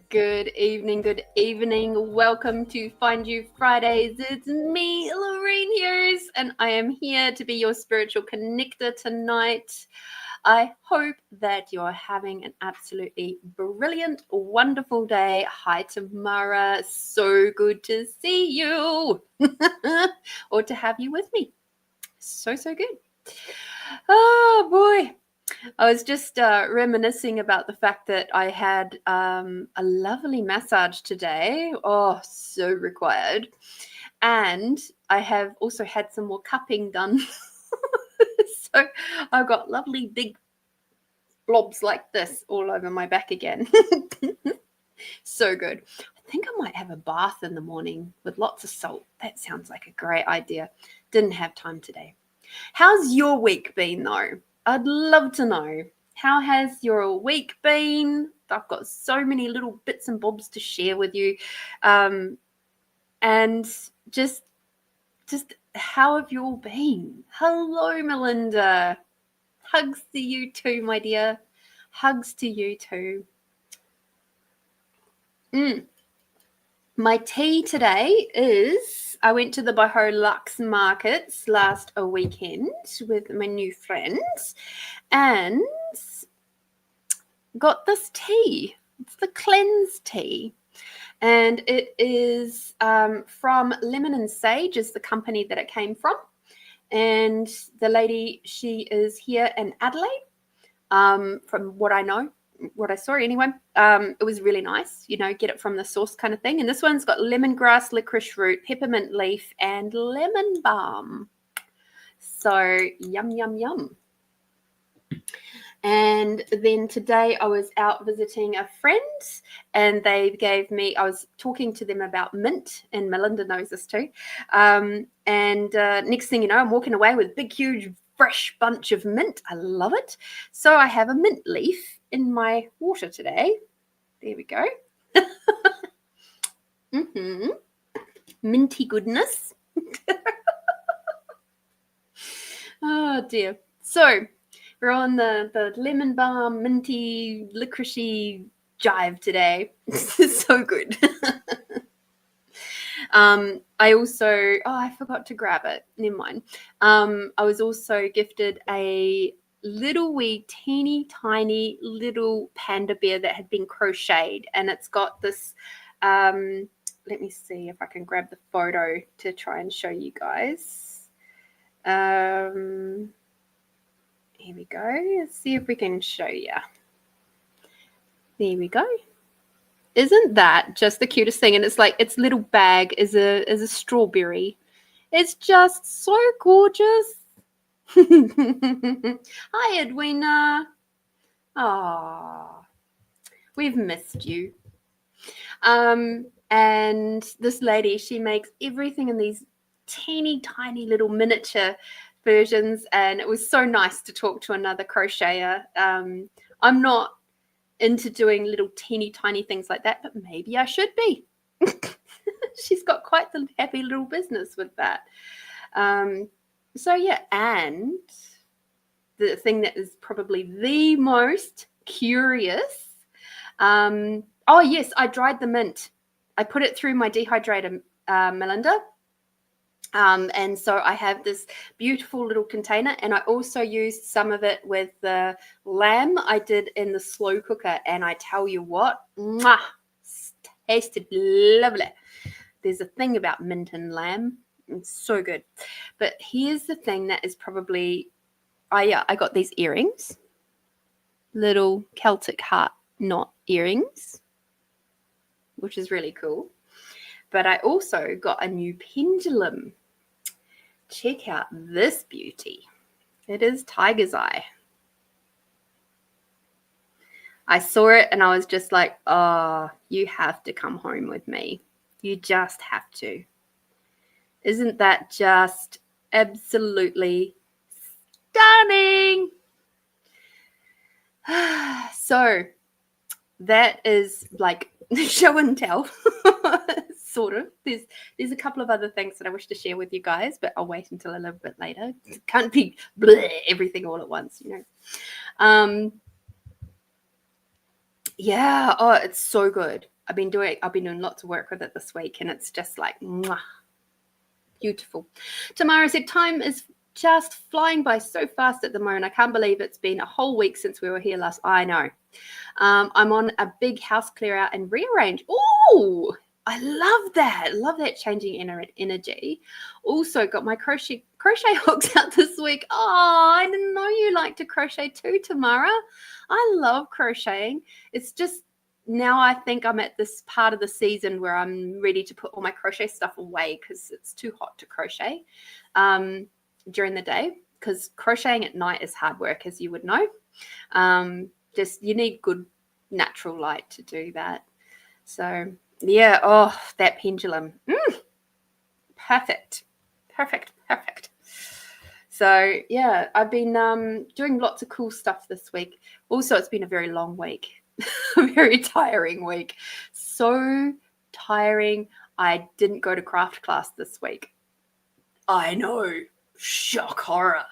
Good evening, good evening. Welcome to Find You Fridays. It's me, Lorene here, and I am here to be your spiritual connector tonight. I hope that you're having an absolutely brilliant, wonderful day. Hi, Tamara. So good to see you or to have you with me. So good. Oh, boy. I was just reminiscing about the fact that I had a lovely massage today. Oh, so required. And I have also had some more cupping done. So I've got lovely big blobs like this all over my back again. So good. I think I might have a bath in the morning with lots of salt. That sounds like a great idea. Didn't have time today. How's your week been though? I'd love to know. How has your week been? I've got so many little bits and bobs to share with you. And just how have you all been? Hello, Melinda. Hugs to you too, my dear. Hugs to you too. My tea today is I went to the Boho Lux markets last weekend with my new friends and got this tea. It's the cleanse tea. And it is from Lemon and Sage is the company that it came from. And the lady, she is here in Adelaide, from what I know. What I saw anyway. It was really nice, get it from the source kind of thing. And this one's got lemongrass, licorice root, peppermint leaf, and lemon balm. So yum, yum, yum. And then today I was out visiting a friend and they gave me, I was talking to them about mint, and Melinda knows this too. And next thing you know, I'm walking away with a big, huge, fresh bunch of mint. I love it. So I have a mint leaf in my water today. There we go. Minty goodness. Oh dear. So we're on the lemon balm, minty, licoricey jive today. This is so good. I also, I forgot to grab it. Never mind. I was also gifted a little wee teeny tiny little panda bear that had been crocheted, and it's got this. Let me see if I can grab the photo to try and show you guys. Here we go. Let's see if we can show you. There we go. Isn't that just the cutest thing? And it's like its little bag is a strawberry. It's just so gorgeous. Hi, Edwina. Ah, we've missed you. And this lady, she makes everything in these teeny tiny little miniature versions, and it was so nice to talk to another crocheter. I'm not into doing little teeny tiny things like that, but maybe I should be. She's got quite the happy little business with that. So yeah, and the thing that is probably the most curious. Oh yes, I dried the mint. I put it through my dehydrator, Melinda. And so I have this beautiful little container, and I also used some of it with the lamb I did in the slow cooker. And I tell you what, mwah, tasted lovely. There's a thing about mint and lamb. It's so good. But here's the thing that is probably, I got these earrings, little Celtic heart knot earrings, which is really cool. But I also got a new pendulum. Check out this beauty. It is Tiger's Eye. I saw it and I was just like, oh, you have to come home with me. You just have to. Isn't that just absolutely stunning? So that is like show and tell. Sort of. There's a couple of other things that I wish to share with you guys, but I'll wait until a little bit later. It can't be bleh, everything all at once, Yeah. Oh, it's so good. I've been doing lots of work with it this week, and it's just like mwah, beautiful. Tamara said, time is just flying by so fast at the moment. I can't believe it's been a whole week since we were here last. I know. I'm on a big house clear out and rearrange. Oh, I love that. Love that changing energy. Also got my crochet hooks out this week. Oh, I didn't know you like to crochet too, Tamara. I love crocheting. It's just now I think I'm at this part of the season where I'm ready to put all my crochet stuff away because it's too hot to crochet during the day, because crocheting at night is hard work, as you would know. Just you need good natural light to do that. So yeah, oh, that pendulum. Perfect. So yeah, I've been doing lots of cool stuff this week. Also, it's been a very long week. A very tiring week. So tiring. I didn't go to craft class this week. I know. Shock horror.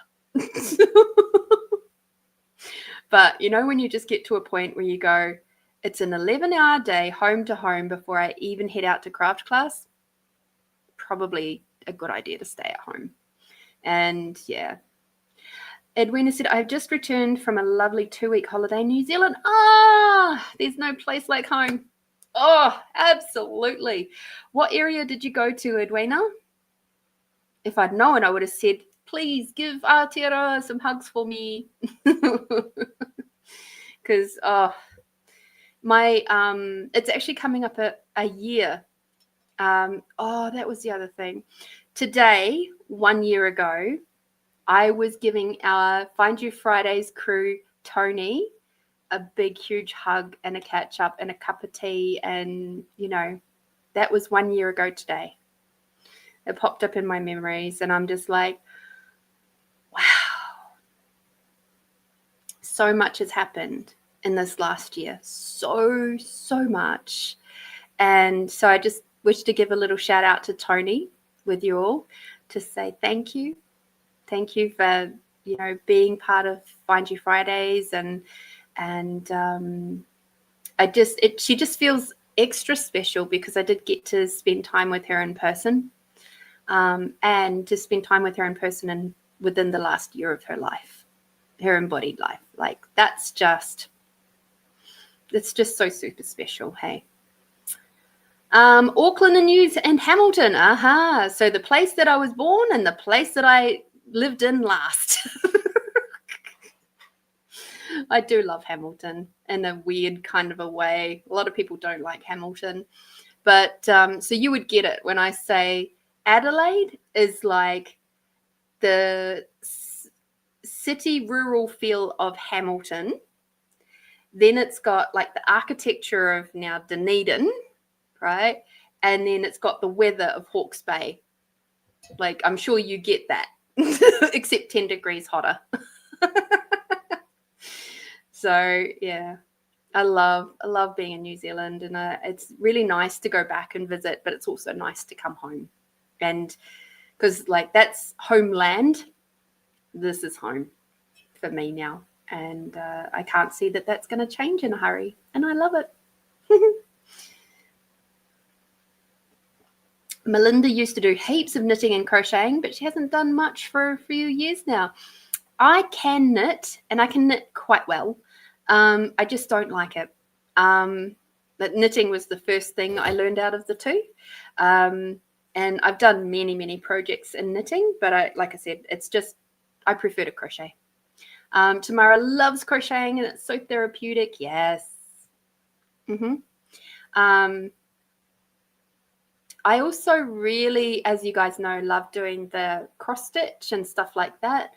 But you know, when you just get to a point where you go, it's an 11-hour day home to home before I even head out to craft class, probably a good idea to stay at home. And yeah. Edwina said, I've just returned from a lovely 2-week holiday in New Zealand. There's no place like home. Oh, absolutely. What area did you go to, Edwina? If I'd known, I would have said, please give Aotearoa some hugs for me. Because it's actually coming up a year. That was the other thing. Today, 1 year ago, I was giving our Find You Fridays crew, Tony, a big, huge hug and a catch up and a cup of tea. And, you know, that was 1 year ago today. It popped up in my memories, and I'm just like, wow. So much has happened in this last year. So much. And so I just wish to give a little shout out to Tony with you all to say thank you. Thank you for, you know, being part of Find You Fridays, and she just feels extra special because I did get to spend time with her in person, and to spend time with her in person and within the last year of her life, her embodied life. Like it's just so super special. Hey. Auckland and Hamilton. So the place that I was born and the place that I lived in last. I do love Hamilton in a weird kind of a way. A lot of people don't like Hamilton, but so you would get it when I say Adelaide is like the city rural feel of Hamilton. Then it's got like the architecture of now Dunedin, right? And then it's got the weather of Hawke's Bay. Like, I'm sure you get that, except 10 degrees hotter. So yeah, I love being in New Zealand, and it's really nice to go back and visit, but it's also nice to come home. And because like that's homeland, this is home for me now. And I can't see that that's going to change in a hurry. And I love it. Melinda used to do heaps of knitting and crocheting, but she hasn't done much for a few years now. I can knit, and I can knit quite well. I just don't like it. But knitting was the first thing I learned out of the two. And I've done many, many projects in knitting, but like I said, it's just, I prefer to crochet. Tamara loves crocheting, and it's so therapeutic. Yes. I also really, as you guys know, love doing the cross stitch and stuff like that.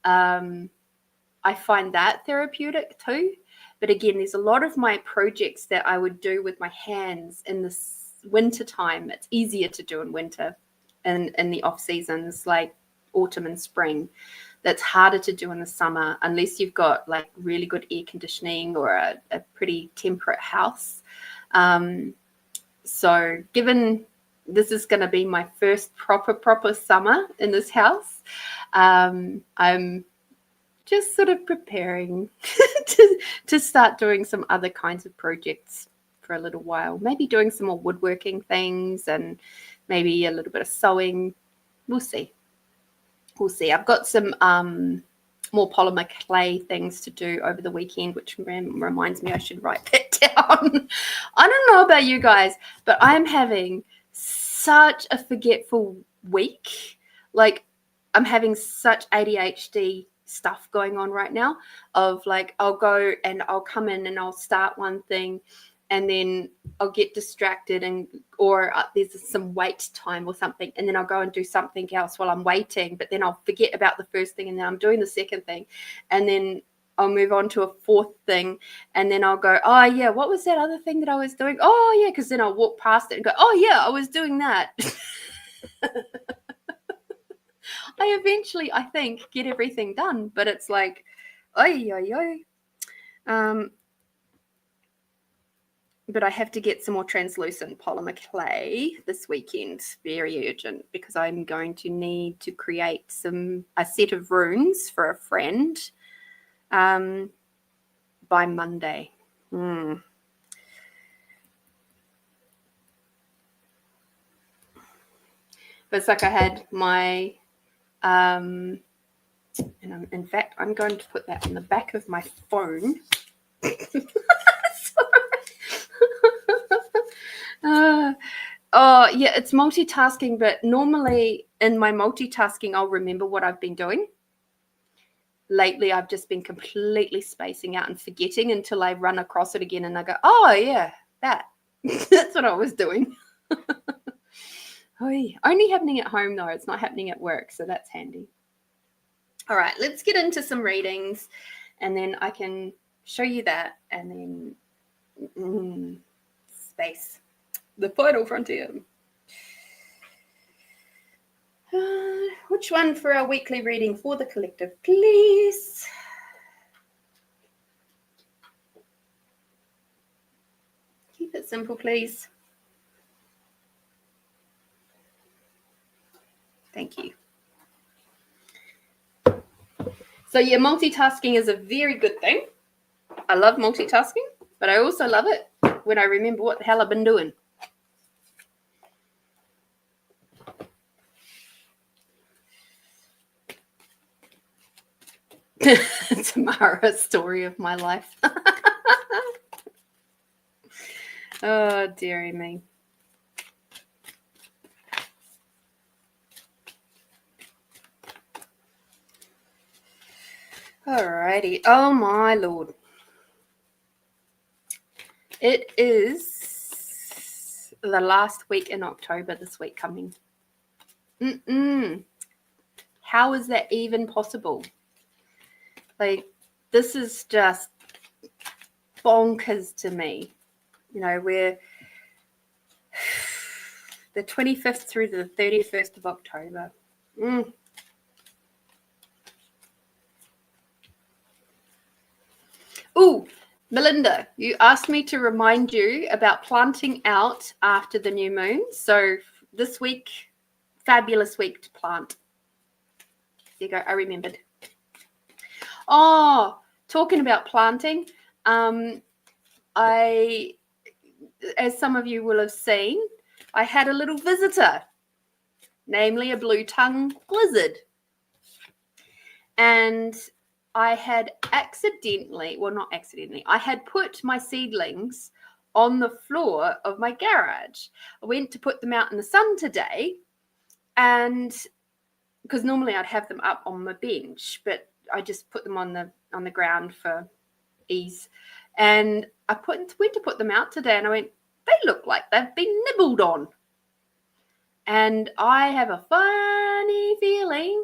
I find that therapeutic too. But again, there's a lot of my projects that I would do with my hands in this winter time. It's easier to do in winter and in the off seasons like autumn and spring. That's harder to do in the summer unless you've got like really good air conditioning or a pretty temperate house. So given this is going to be my first proper summer in this house, I'm just sort of preparing to start doing some other kinds of projects for a little while. Maybe doing some more woodworking things and maybe a little bit of sewing. We'll see. We'll see. I've got some more polymer clay things to do over the weekend, which reminds me I should write that down. I don't know about you guys, but I'm having such a forgetful week. Like, I'm having such ADHD stuff going on right now of like, I'll go and I'll come in and I'll start one thing and then I'll get distracted or there's some wait time or something, and then I'll go and do something else while I'm waiting, but then I'll forget about the first thing and then I'm doing the second thing, and then I'll move on to a fourth thing, and then I'll go, oh yeah, what was that other thing that I was doing? Oh yeah, because then I'll walk past it and go, oh yeah, I was doing that. I eventually, I think, get everything done, but it's like, but I have to get some more translucent polymer clay this weekend, very urgent, because I'm going to need to create a set of runes for a friend by Monday. But it's like I had my and in fact, I'm going to put that on the back of my phone. Oh, yeah, it's multitasking, but normally in my multitasking, I'll remember what I've been doing. Lately, I've just been completely spacing out and forgetting until I run across it again and I go, oh, yeah, that. That's what I was doing. Only happening at home, though. It's not happening at work, so that's handy. All right, let's get into some readings, and then I can show you that, and then space, the final frontier. Which one for our weekly reading for the collective, please? Keep it simple, please. Thank you. So yeah, multitasking is a very good thing. I love multitasking, but I also love it when I remember what the hell I've been doing. Tamara, story of my life. Oh, dearie me. Alrighty. Oh my Lord. It is the last week in October this week coming. How is that even possible? Like, this is just bonkers to me. You know, we're the 25th through the 31st of October. Ooh, Melinda, you asked me to remind you about planting out after the new moon. So this week, fabulous week to plant. There you go, I remembered. Oh, talking about planting, as some of you will have seen, I had a little visitor, namely a blue-tongued lizard. And I had I had put my seedlings on the floor of my garage. I went to put them out in the sun today, and because normally I'd have them up on my bench, but I just put them on the ground for ease. And I went to put them out today, and I went, they look like they've been nibbled on. And I have a funny feeling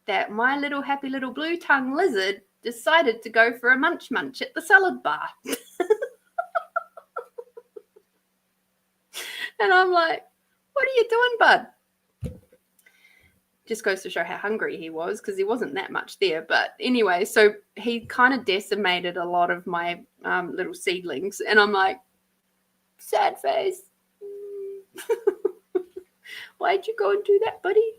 that my little happy little blue-tongued lizard decided to go for a munch at the salad bar. And I'm like, what are you doing, bud? Just goes to show how hungry he was, because there wasn't that much there. But anyway, so he kind of decimated a lot of my little seedlings. And I'm like, sad face. Why'd you go and do that, buddy?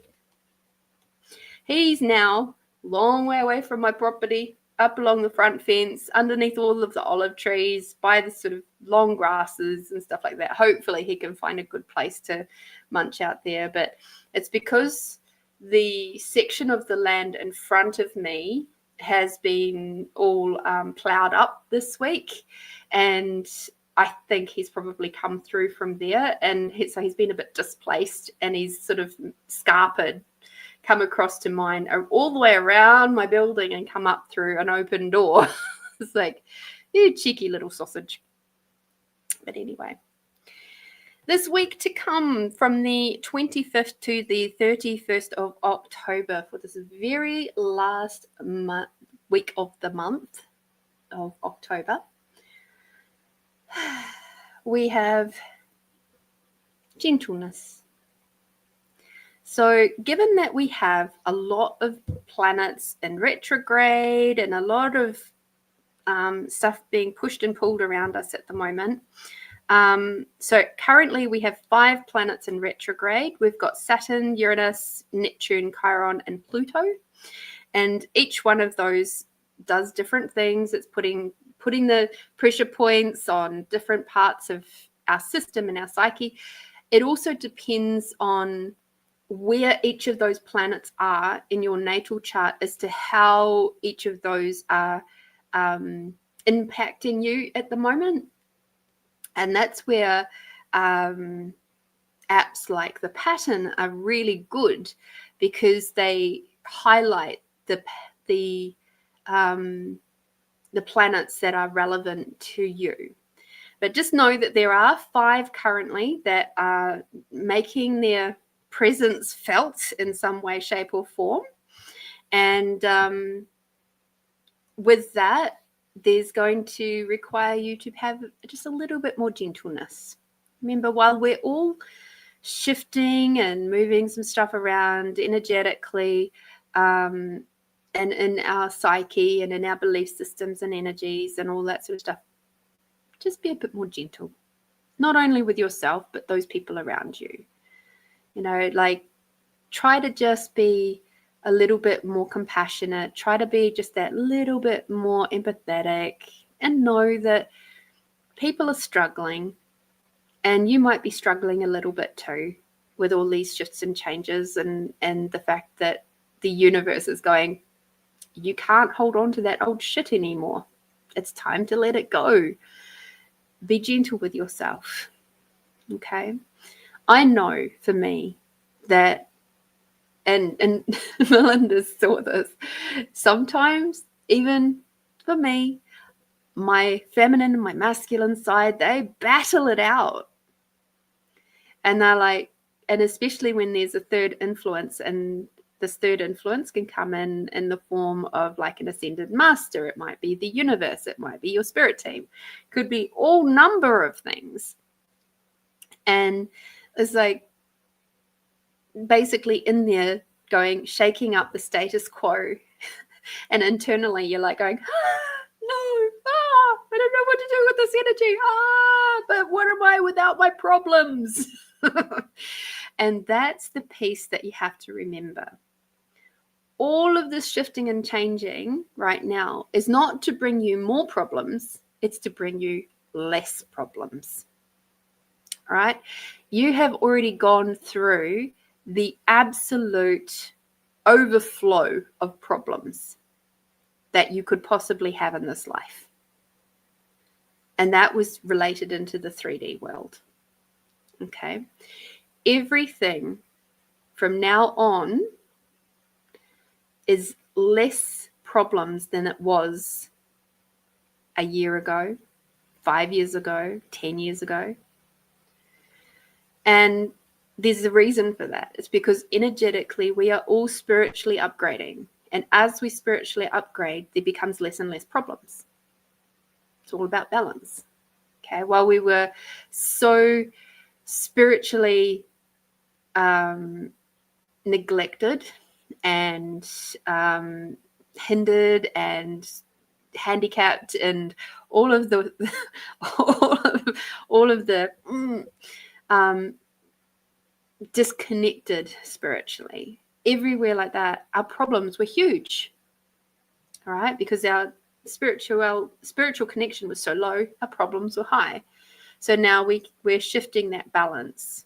He's now long way away from my property, up along the front fence, underneath all of the olive trees, by the sort of long grasses and stuff like that. Hopefully he can find a good place to munch out there. But it's because the section of the land in front of me has been all ploughed up this week, and I think he's probably come through from there, and so he's been a bit displaced, and he's sort of scarpered, come across to mine all the way around my building and come up through an open door. It's like, you cheeky little sausage. But anyway, this week to come, from the 25th to the 31st of October, for this very last week of the month of October, we have gentleness. So given that we have a lot of planets in retrograde and a lot of stuff being pushed and pulled around us at the moment, so currently we have 5 planets in retrograde. We've got Saturn, Uranus, Neptune, Chiron, and Pluto. And each one of those does different things. It's putting the pressure points on different parts of our system and our psyche. It also depends on where each of those planets are in your natal chart as to how each of those are impacting you at the moment. And that's where apps like The Pattern are really good, because they highlight the planets that are relevant to you. But just know that there are 5 currently that are making their presence felt in some way, shape, or form. And with that, there's going to require you to have just a little bit more gentleness. Remember, while we're all shifting and moving some stuff around energetically, and in our psyche and in our belief systems and energies and all that sort of stuff, just be a bit more gentle, not only with yourself, but those people around you. You know, like, try to just be a little bit more compassionate, try to be just that little bit more empathetic, and know that people are struggling, and you might be struggling a little bit too with all these shifts and changes, and the fact that the universe is going, you can't hold on to that old shit anymore. It's time to let it go. Be gentle with yourself. Okay? I know for me that, and Melinda saw this, sometimes even for me, my feminine and my masculine side, they battle it out. And they're like, and especially when there's a third influence, and this third influence can come in the form of like an ascended master. It might be the universe. It might be your spirit team. Could be all number of things. And it's like basically in there going, shaking up the status quo. And internally you're like going, no, I don't know what to do with this energy. But what am I without my problems? And that's the piece that you have to remember. All of this shifting and changing right now is not to bring you more problems. It's to bring you less problems. All right? You have already gone through the absolute overflow of problems that you could possibly have in this life. And that was related into the 3D world. Okay? Everything from now on is less problems than it was a year ago, 5 years ago, 10 years ago. And there's a reason for that. It's because energetically we are all spiritually upgrading. And as we spiritually upgrade, there becomes less and less problems. It's all about balance. Okay, while we were so spiritually neglected and hindered and handicapped, and all of the disconnected spiritually, everywhere like that, our problems were huge. all right? Because our spiritual connection was so low, our problems were high. So now we're shifting that balance,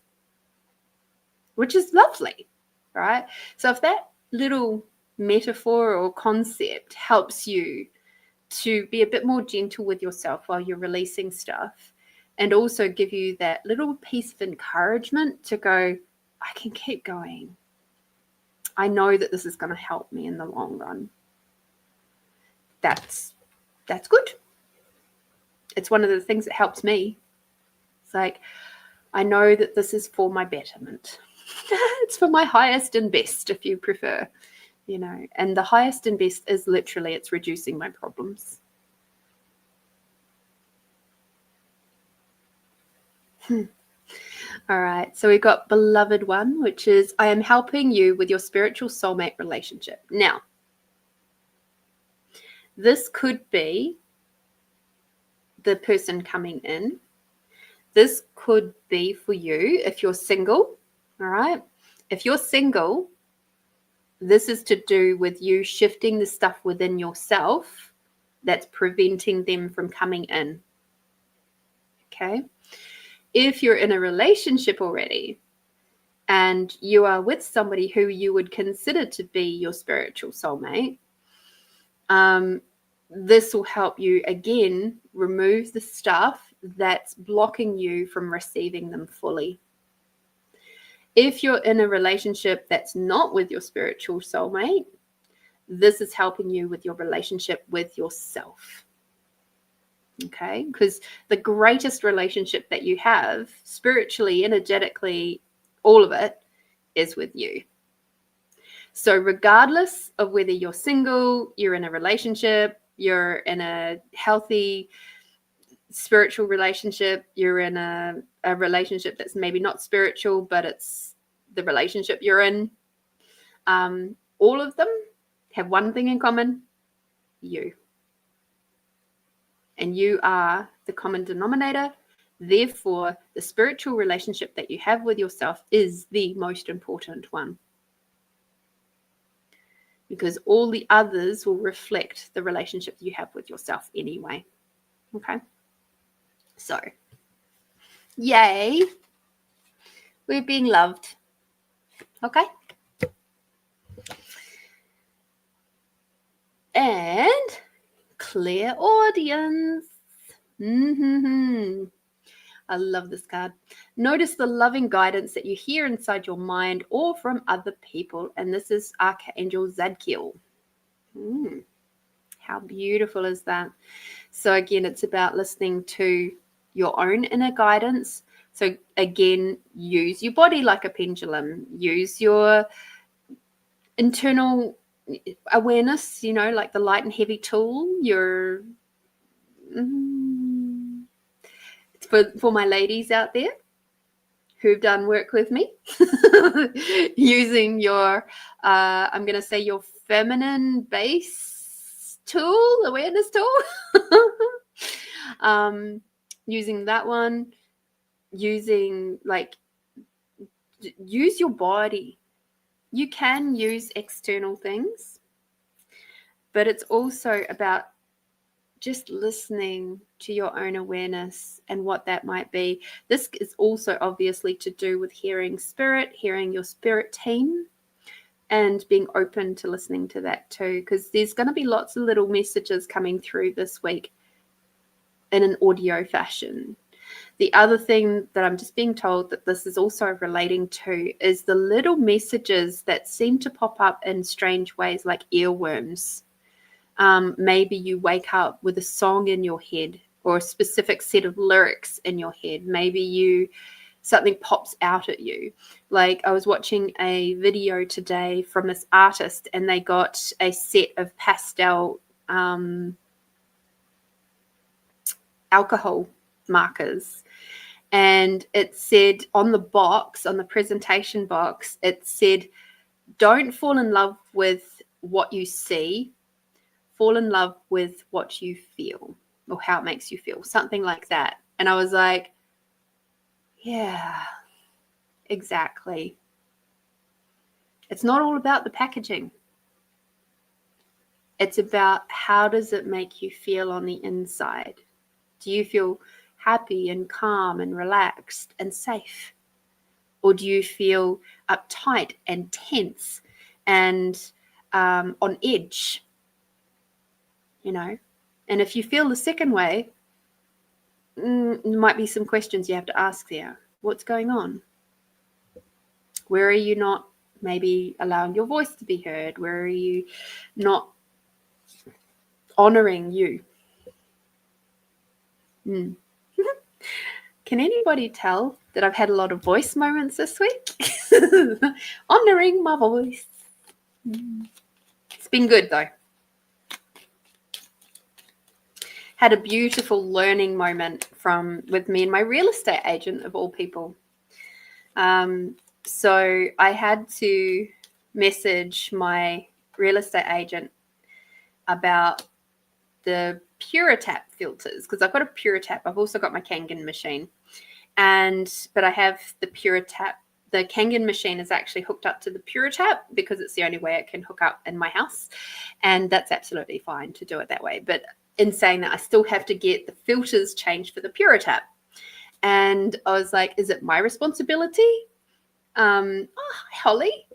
which is lovely, right? So if that little metaphor or concept helps you to be a bit more gentle with yourself while you're releasing stuff, and also give you that little piece of encouragement to go, I can keep going. I know that this is going to help me in the long run. That's good. It's one of the things that helps me. It's like, I know that this is for my betterment. It's for my highest and best, if you prefer, and the highest and best is literally, it's reducing my problems. All right. So we've got beloved one, which is, I am helping you with your spiritual soulmate relationship. Now, this could be the person coming in. This could be for you if you're single. All right. If you're single, this is to do with you shifting the stuff within yourself that's preventing them from coming in. Okay. If you're in a relationship already and you are with somebody who you would consider to be your spiritual soulmate, this will help you, again, remove the stuff that's blocking you from receiving them fully. If you're in a relationship that's not with your spiritual soulmate, this is helping you with your relationship with yourself. Okay? Because the greatest relationship that you have, spiritually, energetically, all of it, is with you. So regardless of whether you're single, you're in a relationship, you're in a healthy spiritual relationship, you're in a relationship that's maybe not spiritual, but it's the relationship you're in, all of them have one thing in common: you. And you are the common denominator. Therefore, the spiritual relationship that you have with yourself is the most important one, because all the others will reflect the relationship you have with yourself anyway. Okay. So, yay. We're being loved. Okay. And clear audience. I love this card. Notice the loving guidance that you hear inside your mind or from other people. And this is Archangel Zadkiel. How beautiful is that? So again, it's about listening to your own inner guidance. So again, use your body like a pendulum. Use your internal awareness, like the light and heavy tool. Your for my ladies out there who've done work with me, using your, I'm going to say your feminine base tool, awareness tool, using that one, use your body. You can use external things, but it's also about just listening to your own awareness and what that might be. This is also obviously to do with hearing spirit, hearing your spirit team, and being open to listening to that too, because there's going to be lots of little messages coming through this week in an audio fashion. The other thing that I'm just being told that this is also relating to is the little messages that seem to pop up in strange ways, like earworms. Maybe you wake up with a song in your head or a specific set of lyrics in your head. Maybe something pops out at you. Like, I was watching a video today from this artist, and they got a set of pastel alcohol markers. And it said on the presentation box, it said, don't fall in love with what you see, fall in love with what you feel, or how it makes you feel, something like that. And I was like, yeah, exactly. It's not all about the packaging. It's about how does it make you feel on the inside? Do you feel happy and calm and relaxed and safe? Or do you feel uptight and tense and on edge? You know? And if you feel the second way, there might be some questions you have to ask there. What's going on? Where are you not maybe allowing your voice to be heard? Where are you not honoring you? Can anybody tell that I've had a lot of voice moments this week? Honoring my voice. It's been good though. Had a beautiful learning moment with me and my real estate agent of all people. So I had to message my real estate agent about the Puritap filters, because I've got a Puritap. I've also got my Kangen machine, but I have the Puritap. The Kangen machine is actually hooked up to the Puritap because it's the only way it can hook up in my house, and that's absolutely fine to do it that way. But in saying that, I still have to get the filters changed for the Puritap. And I was like, is it my responsibility? Hi, Holly.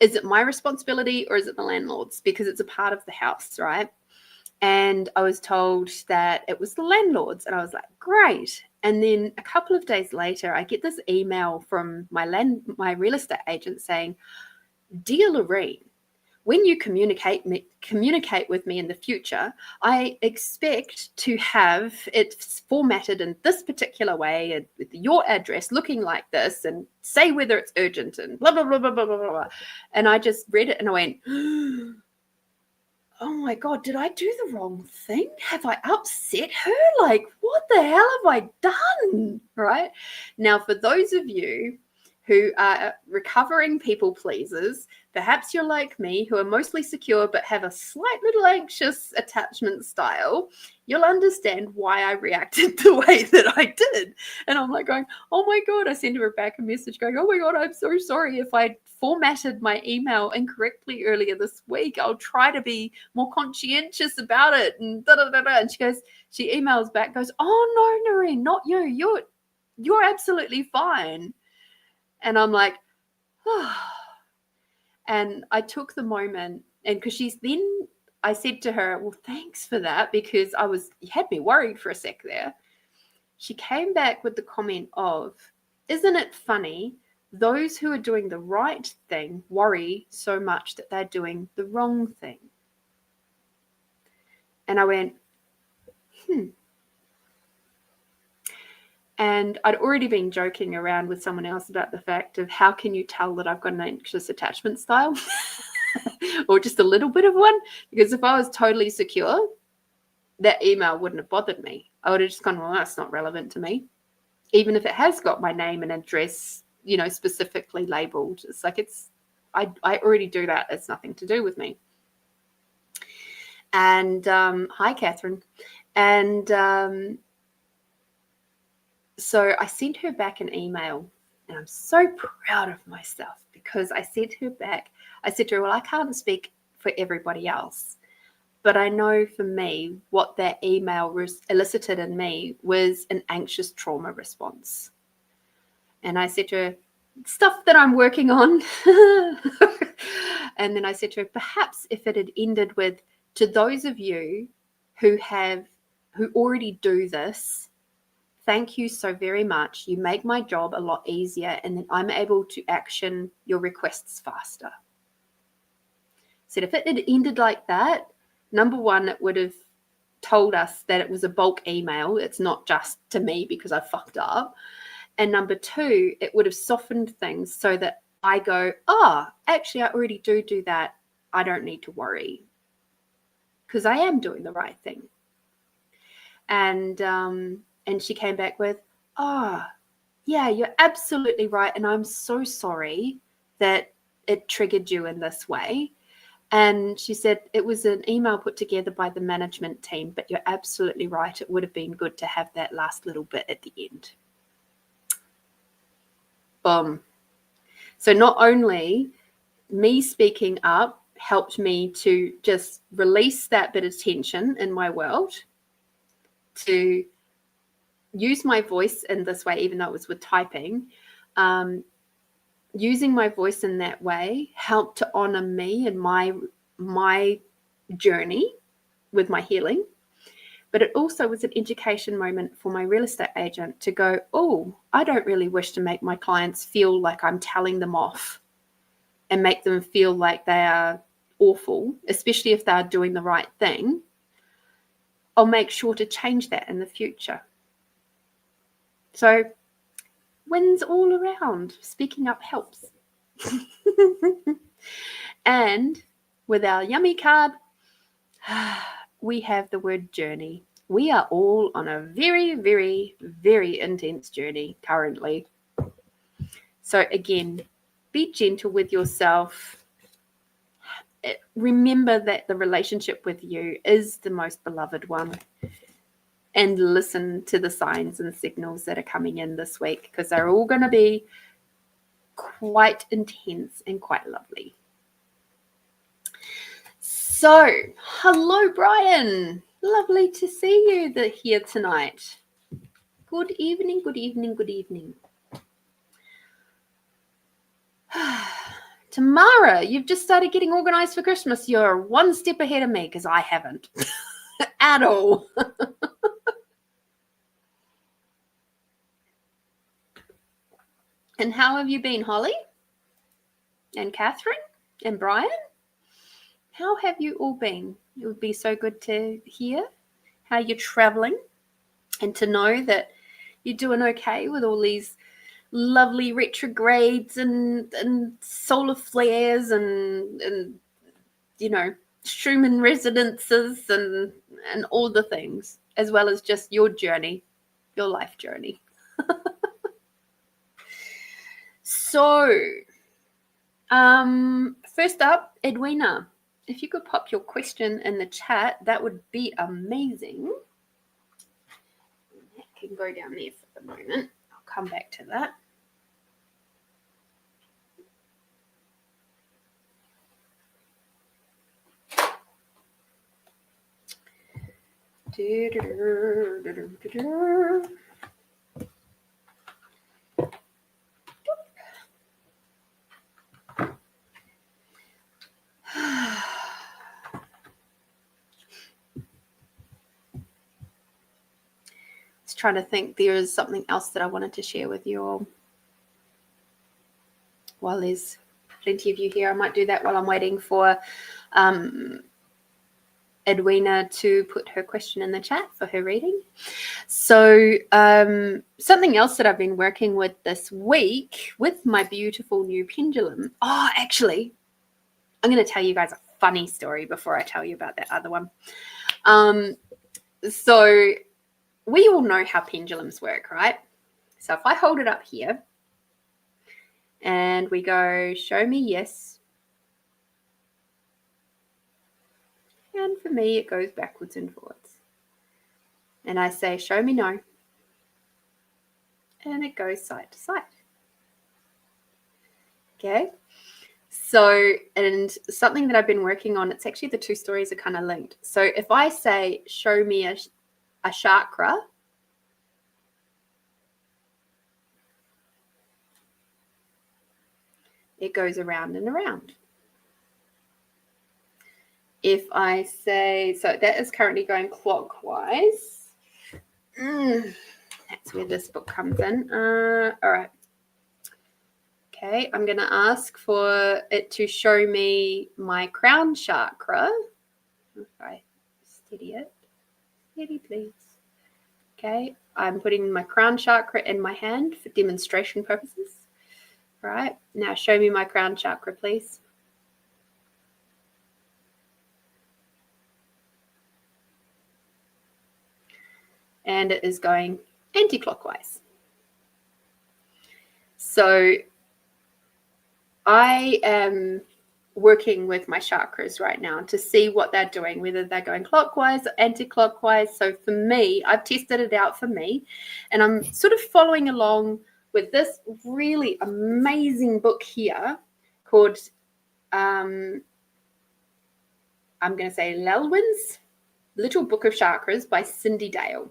Is it my responsibility or is it the landlord's? Because it's a part of the house, right? And I was told that it was the landlord's. And I was like, great. And then a couple of days later, I get this email from my real estate agent saying, dear Lorene, when you communicate with me in the future, I expect to have it formatted in this particular way and with your address looking like this and say whether it's urgent and blah, blah, blah, blah, blah, blah, blah. And I just read it and I went, oh my God, did I do the wrong thing? Have I upset her? Like, what the hell have I done? Right? Now, for those of you who are recovering people pleasers, perhaps you're like me, who are mostly secure but have a slight little anxious attachment style, you'll understand why I reacted the way that I did. And I'm like going, oh my God, I sent her back a message going, oh my God, I'm so sorry if I formatted my email incorrectly earlier this week. I'll try to be more conscientious about it. And da da da da. And she emails back, goes, oh no, Lorene, not you. You're absolutely fine. And I'm like, oh. And I took the moment, and because I said to her, well, thanks for that, because you had me worried for a sec there. She came back with the comment of, isn't it funny? Those who are doing the right thing worry so much that they're doing the wrong thing. And I went, And I'd already been joking around with someone else about the fact of how can you tell that I've got an anxious attachment style or just a little bit of one? Because if I was totally secure, that email wouldn't have bothered me. I would have just gone, well, that's not relevant to me. Even if it has got my name and address, specifically labeled. It's like I already do that. It's nothing to do with me. And hi, Catherine. And so I sent her back an email, and I'm so proud of myself because I said to her, well, I can't speak for everybody else, but I know for me what that email elicited in me was an anxious trauma response. And I said to her, stuff that I'm working on. And then I said to her, perhaps if it had ended with, to those of you who already do this, thank you so very much. You make my job a lot easier, and then I'm able to action your requests faster. So if it had ended like that, number one, it would have told us that it was a bulk email. It's not just to me because I fucked up. And number two, it would have softened things so that I go, actually, I already do that. I don't need to worry because I am doing the right thing. And she came back with, yeah, you're absolutely right. And I'm so sorry that it triggered you in this way. And she said it was an email put together by the management team, but you're absolutely right. It would have been good to have that last little bit at the end. Boom. So not only me speaking up helped me to just release that bit of tension in my world, to use my voice in this way, even though it was with typing. Using my voice in that way helped to honor me and my journey with my healing. But it also was an education moment for my real estate agent to go, oh, I don't really wish to make my clients feel like I'm telling them off and make them feel like they are awful, especially if they're doing the right thing. I'll make sure to change that in the future. So wins all around. Speaking up helps. And with our yummy card, we have the word journey. We are all on a very, very, very intense journey currently. So again, be gentle with yourself. Remember that the relationship with you is the most beloved one. And listen to the signs and signals that are coming in this week, because they're all going to be quite intense and quite lovely. So, hello, Brian. Lovely to see you here tonight. Good evening, good evening, good evening. Tamara, you've just started getting organized for Christmas. You're one step ahead of me because I haven't at all. And how have you been, Holly? And Catherine? And Brian? How have you all been? It would be so good to hear how you're traveling and to know that you're doing okay with all these lovely retrogrades and solar flares and you know, Schumann resonances and all the things, as well as just your journey, your life journey. So, first up, Edwina, if you could pop your question in the chat, that would be amazing. That can go down there for the moment. I'll come back to that. Just trying to think, there is something else that I wanted to share with you all. While there's plenty of you here, I might do that while I'm waiting for Edwina to put her question in the chat for her reading. So something else that I've been working with this week with my beautiful new pendulum. Oh, actually, I'm going to tell you guys a funny story before I tell you about that other one. So we all know how pendulums work, right? So if I hold it up here and we go, show me yes. And for me, it goes backwards and forwards. And I say, show me no. And it goes side to side. Okay. So, and something that I've been working on, it's actually the two stories are kind of linked. So if I say, show me a chakra, it goes around and around. If I say, so that is currently going clockwise. That's where this book comes in. All right. Okay, I'm going to ask for it to show me my crown chakra. If I steady it. Steady, please. Okay, I'm putting my crown chakra in my hand for demonstration purposes. All right, now show me my crown chakra, please. And it is going anti-clockwise. So I am working with my chakras right now to see what they're doing, whether they're going clockwise or anti-clockwise. So for me, I've tested it out for me, and I'm sort of following along with this really amazing book here called I'm going to say Lelwyn's Little Book of Chakras by Cindy Dale.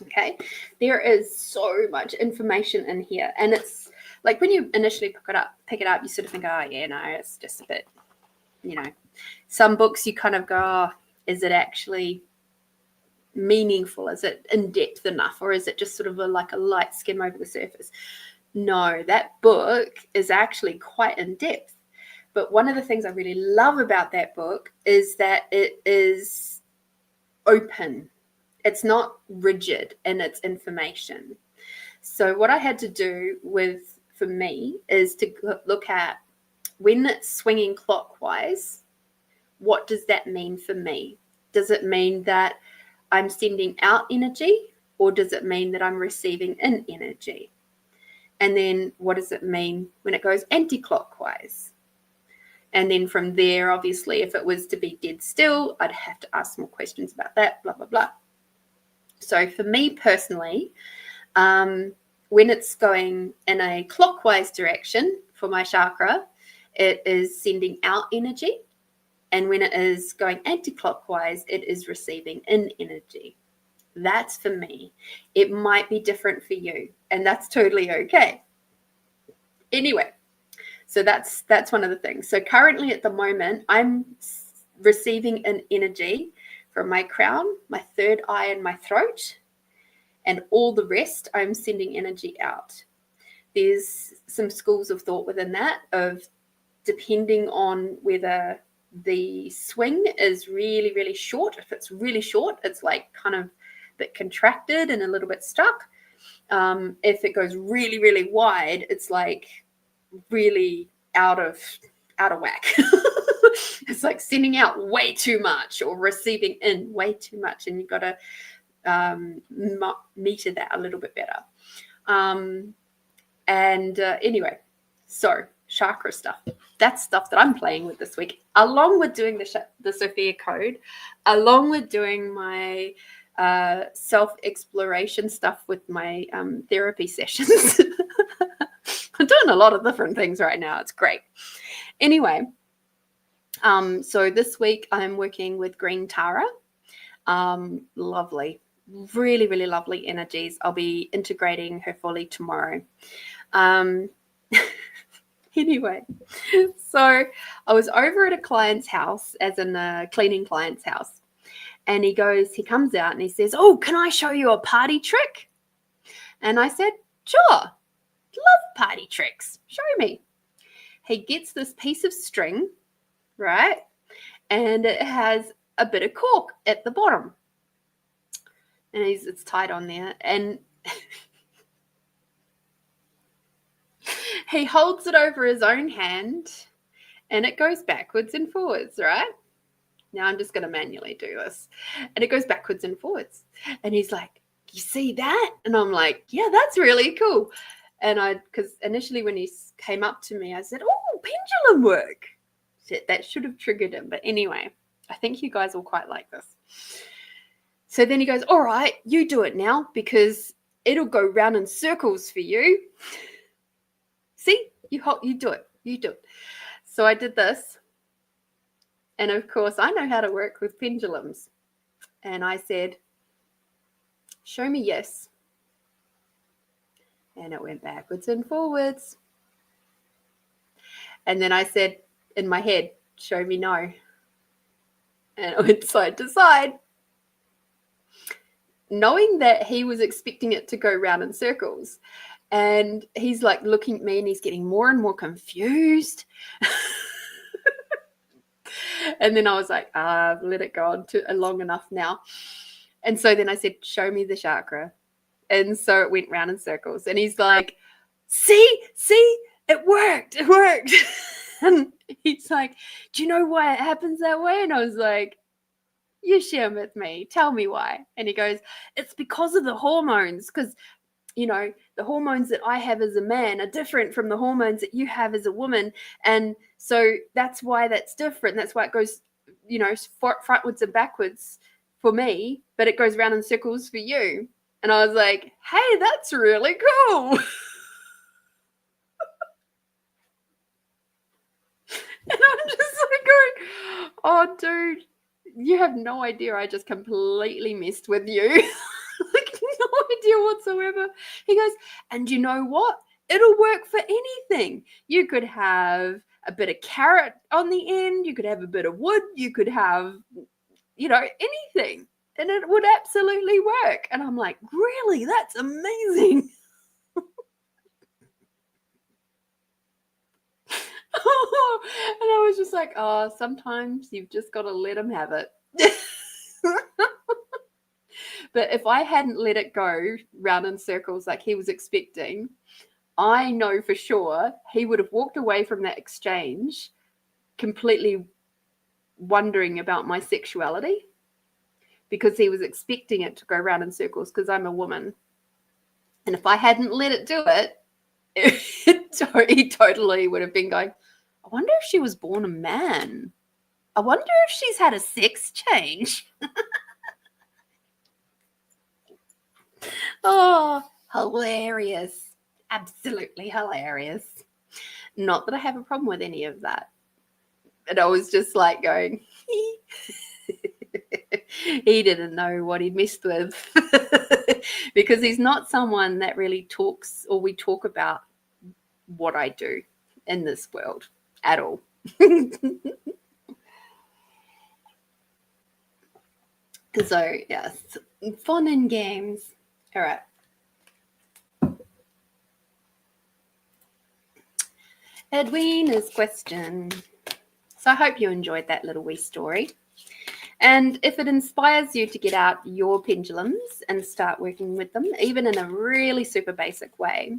Okay, there is so much information in here, and it's like when you initially pick it up, you sort of think, oh yeah, no, it's just a bit, some books you kind of go, oh, is it actually meaningful? Is it in depth enough, or is it just sort of like a light skim over the surface? No, that book is actually quite in depth. But one of the things I really love about that book is that it is open. It's not rigid in its information. So what I had to do for me is to look at when it's swinging clockwise, what does that mean for me? Does it mean that I'm sending out energy, or does it mean that I'm receiving in energy? And then what does it mean when it goes anti-clockwise? And then from there, obviously, if it was to be dead still, I'd have to ask more questions about that, blah, blah, blah. So for me personally, when it's going in a clockwise direction for my chakra, it is sending out energy. And when it is going anti-clockwise, it is receiving in energy. That's for me. It might be different for you, and that's totally okay. Anyway, so that's one of the things. So currently at the moment, I'm receiving in energy from my crown, my third eye, and my throat, and all the rest I'm sending energy out. There's some schools of thought within that of depending on whether the swing is really, really short. If it's really short, it's like kind of a bit contracted and a little bit stuck. If it goes really, really wide, it's like really out of whack. It's like sending out way too much or receiving in way too much, and you've got to meter that a little bit better. Anyway, so chakra stuff. That's stuff that I'm playing with this week, along with doing the Sophia Code, along with doing my self-exploration stuff with my therapy sessions. I'm doing a lot of different things right now. It's great. Anyway, so this week I'm working with Green Tara. Lovely, really, really lovely energies. I'll be integrating her fully tomorrow. Anyway, so I was over at a client's house, as in a cleaning client's house, and he comes out and he says, "Oh, can I show you a party trick?" And I said, "Sure, love party tricks. Show me." He gets this piece of string, right? And it has a bit of cork at the bottom. And it's tied on there. And he holds it over his own hand and it goes backwards and forwards, right? Now I'm just going to manually do this. And it goes backwards and forwards. And he's like, "You see that?" And I'm like, "Yeah, that's really cool." And because initially when he came up to me, I said, "Oh, pendulum work." That should have triggered him. But anyway, I think you guys will quite like this. So then he goes, "All right, you do it now because it'll go round in circles for you." See, you do it. You do it. So I did this. And of course, I know how to work with pendulums. And I said, "Show me yes." And it went backwards and forwards. And then I said in my head, "Show me no." And it went side to side. Knowing that he was expecting it to go round in circles. And he's like looking at me and he's getting more and more confused. And then I was like, I've let it go on long enough now. And so then I said, "Show me the chakra." And so it went round in circles. And he's like, see, it worked. And he's like, "Do you know why it happens that way?" And I was like, "You share with me. Tell me why." And he goes, "It's because of the hormones. Because, the hormones that I have as a man are different from the hormones that you have as a woman. And so that's why that's different. That's why it goes, frontwards and backwards for me, but it goes round in circles for you." And I was like, "Hey, that's really cool." And I'm just like, going, oh, dude, you have no idea. I just completely messed with you. Like, no idea whatsoever. He goes, and you know what? It'll work for anything. You could have a bit of carrot on the end. You could have a bit of wood. You could have, anything. And it would absolutely work. And I'm like, really? That's amazing. And I was just like, oh, sometimes you've just got to let him have it. But if I hadn't let it go round in circles like he was expecting, I know for sure he would have walked away from that exchange completely wondering about my sexuality, because he was expecting it to go round in circles because I'm a woman. And if I hadn't let it do it, he totally would have been going, I wonder if she was born a man. I wonder if she's had a sex change. Oh, hilarious. Absolutely hilarious. Not that I have a problem with any of that. And I was just like going, he didn't know what he messed with. Because he's not someone that really talks, or we talk about what I do in this world at all. So, yes, fun and games. All right. Edwina's question. So I hope you enjoyed that little wee story. And if it inspires you to get out your pendulums and start working with them, even in a really super basic way,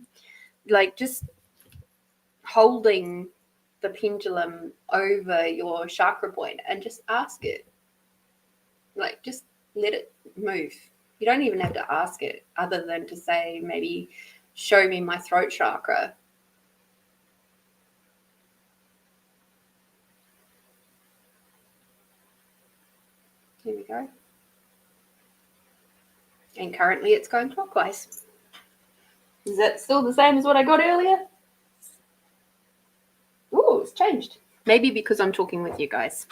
like just holding the pendulum over your chakra point and just ask it. Like, just let it move. You don't even have to ask it other than to say, maybe, show me my throat chakra. Here we go. And currently it's going clockwise. Is that still the same as what I got earlier? Oh, it's changed. Maybe because I'm talking with you guys.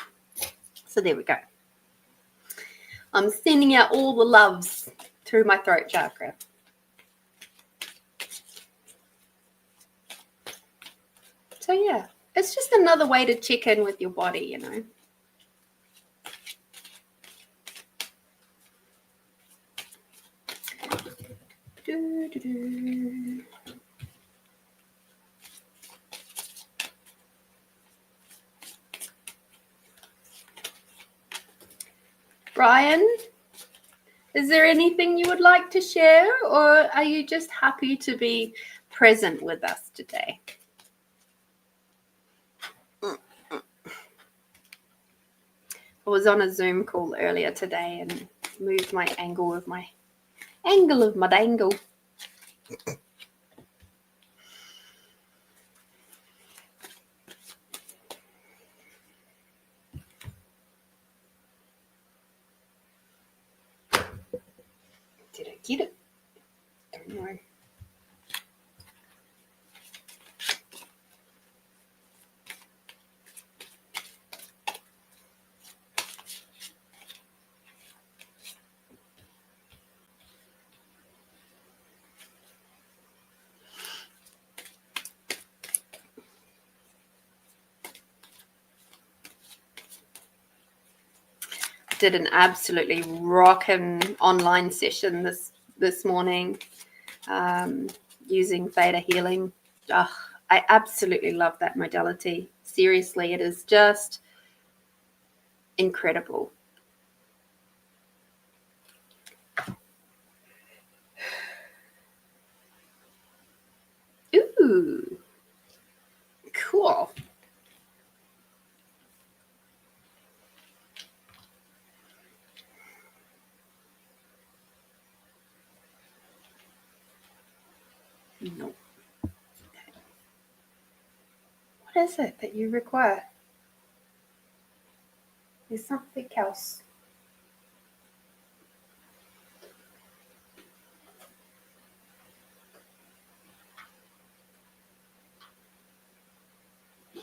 So there we go. I'm sending out all the loves through my throat chakra. So yeah, it's just another way to check in with your body, you know. Brian, is there anything you would like to share, or are you just happy to be present with us today? I was on a Zoom call earlier today and moved my angle of my dangle. Did I get it? Don't know. Did an absolutely rockin' online session this morning using theta healing. Oh, I absolutely love that modality. Seriously, it is just incredible. Ooh, cool. Nope. What is it that you require? There's something else.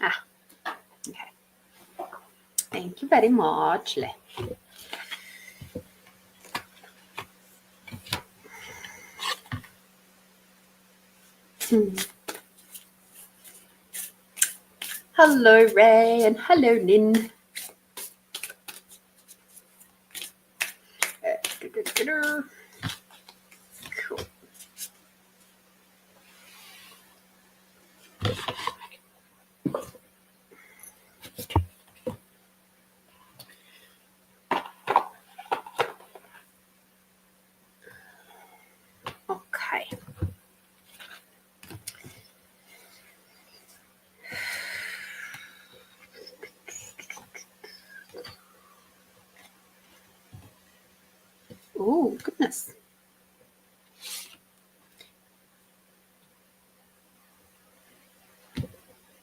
Ah, okay. Thank you very much. Hello, Ray, and hello, Lynn. Cool. Okay. Oh, goodness.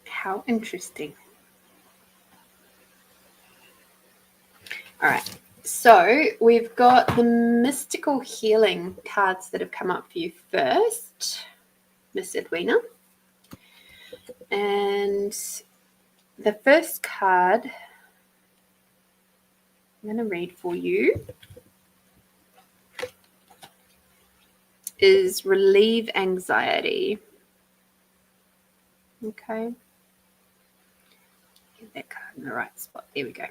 How interesting. All right. So we've got the mystical healing cards that have come up for you first, Miss Edwina. And the first card I'm going to read for you is relieve anxiety. Okay. Get that card in the right spot. There we go.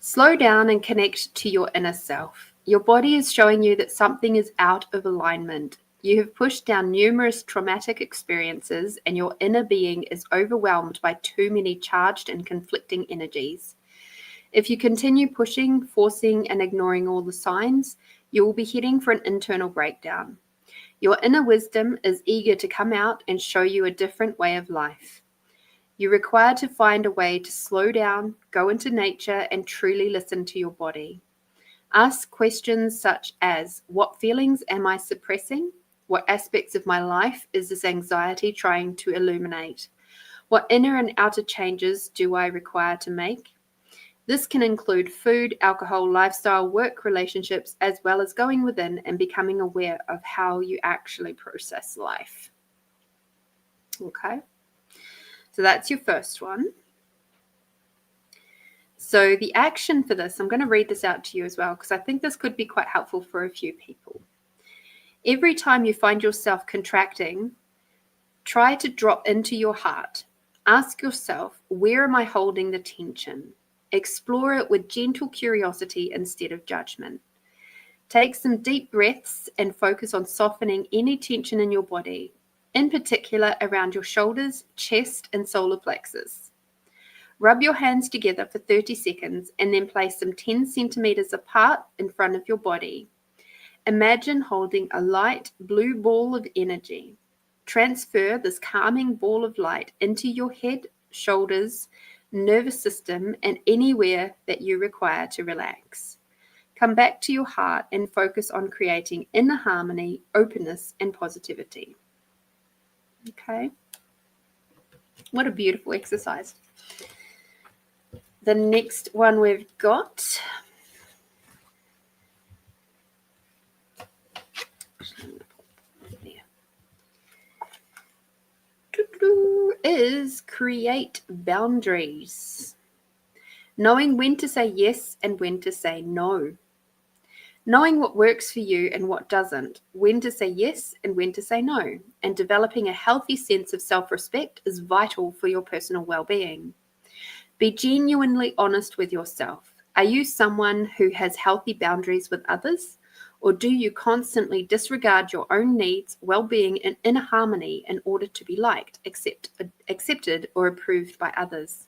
Slow down and connect to your inner self. Your body is showing you that something is out of alignment. You have pushed down numerous traumatic experiences, and your inner being is overwhelmed by too many charged and conflicting energies. If you continue pushing, forcing, and ignoring all the signs, you will be heading for an internal breakdown. Your inner wisdom is eager to come out and show you a different way of life. You require to find a way to slow down, go into nature, and truly listen to your body. Ask questions such as, what feelings am I suppressing? What aspects of my life is this anxiety trying to illuminate? What inner and outer changes do I require to make? This can include food, alcohol, lifestyle, work, relationships, as well as going within and becoming aware of how you actually process life. Okay, so that's your first one. So the action for this, I'm going to read this out to you as well, because I think this could be quite helpful for a few people. Every time you find yourself contracting, try to drop into your heart. Ask yourself, where am I holding the tension? Explore it with gentle curiosity instead of judgment. Take some deep breaths and focus on softening any tension in your body, in particular around your shoulders, chest, and solar plexus. Rub your hands together for 30 seconds and then place them 10 centimeters apart in front of your body. Imagine holding a light blue ball of energy. Transfer this calming ball of light into your head, shoulders, nervous system, and anywhere that you require to relax. Come back to your heart and focus on creating inner harmony, openness, and positivity. Okay? What a beautiful exercise. The next one we've got is create boundaries. Knowing when to say yes and when to say no. Knowing what works for you and what doesn't, when to say yes and when to say no, and developing a healthy sense of self-respect is vital for your personal well-being. Be genuinely honest with yourself. Are you someone who has healthy boundaries with others? Or do you constantly disregard your own needs, well-being, and inner harmony in order to be liked, accepted, or approved by others?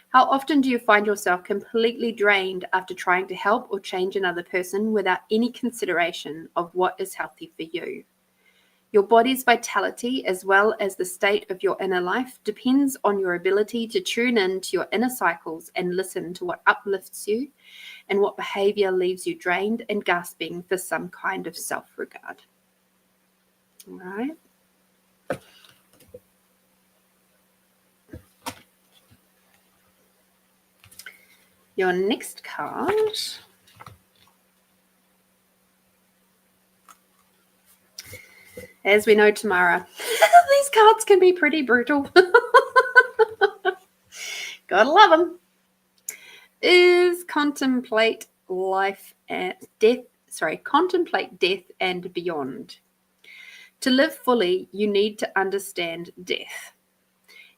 How often do you find yourself completely drained after trying to help or change another person without any consideration of what is healthy for you? Your body's vitality, as well as the state of your inner life, depends on your ability to tune in to your inner cycles and listen to what uplifts you and what behavior leaves you drained and gasping for some kind of self-regard. All right. Your next card as we know, Tamara, these cards can be pretty brutal. Gotta love them. is contemplate life and death. Contemplate death and beyond. To live fully, you need to understand death.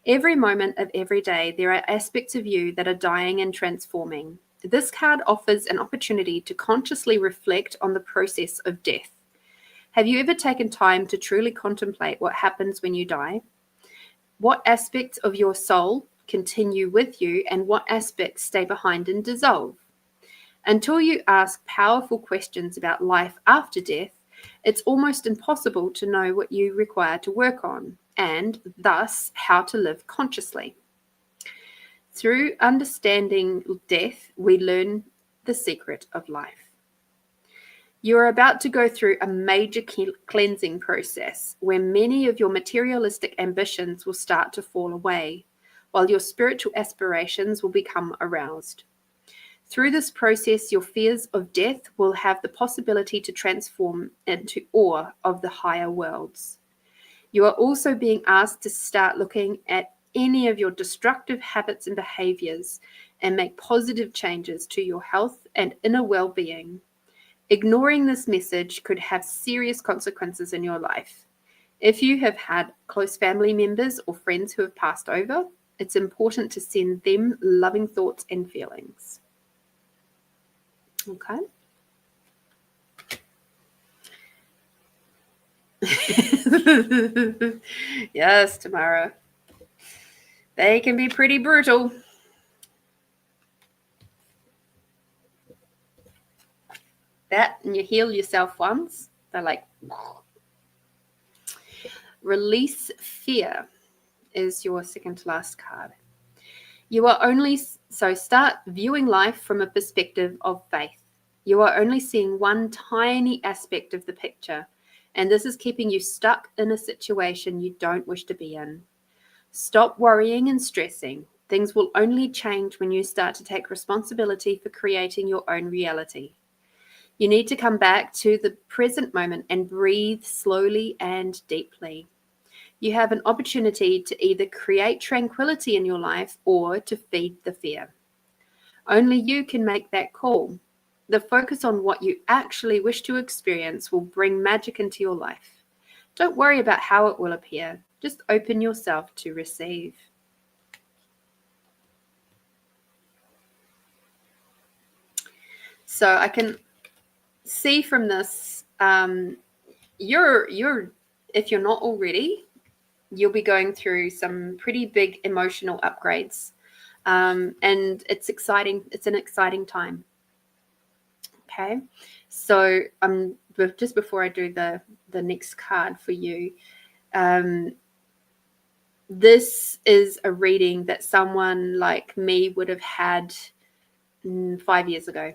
Every moment of every day, there are aspects of you that are dying and transforming. This card offers an opportunity to consciously reflect on the process of death. Have you ever taken time to truly contemplate what happens when you die? What aspects of your soul continue with you and what aspects stay behind and dissolve? Until you ask powerful questions about life after death, it's almost impossible to know what you require to work on and, thus, how to live consciously. Through understanding death, we learn the secret of life. You are about to go through a major cleansing process where many of your materialistic ambitions will start to fall away, while your spiritual aspirations will become aroused. Through this process, your fears of death will have the possibility to transform into awe of the higher worlds. You are also being asked to start looking at any of your destructive habits and behaviors and make positive changes to your health and inner well-being. Ignoring this message could have serious consequences in your life. If you have had close family members or friends who have passed over, it's important to send them loving thoughts and feelings. Okay. Yes, Tamara. They can be pretty brutal. That and you heal yourself once. They're like, release fear is your second to last card. You are only, so start viewing life from a perspective of faith. You are only seeing one tiny aspect of the picture, and this is keeping you stuck in a situation you don't wish to be in. Stop worrying and stressing. Things will only change when you start to take responsibility for creating your own reality. You need to come back to the present moment and breathe slowly and deeply. You have an opportunity to either create tranquility in your life or to feed the fear. Only you can make that call. The focus on what you actually wish to experience will bring magic into your life. Don't worry about how it will appear. Just open yourself to receive. So I can see from this, you're if you're not already, you'll be going through some pretty big emotional upgrades, and it's exciting. It's an exciting time. Okay, so just before I do the next card for you, this is a reading that someone like me would have had 5 years ago,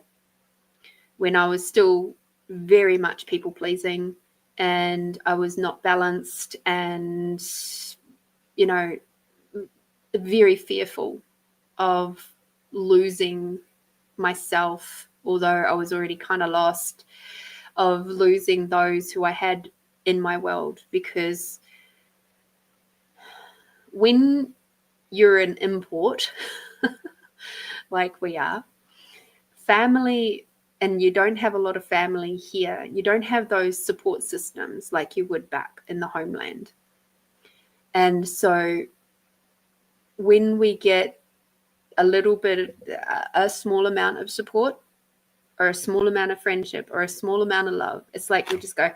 when I was still very much people pleasing and I was not balanced and, very fearful of losing myself, although I was already kind of lost, of losing those who I had in my world. Because when you're an import, like we are, family, and you don't have a lot of family here, you don't have those support systems like you would back in the homeland. And so when we get a small amount of support or a small amount of friendship or a small amount of love, it's like we just go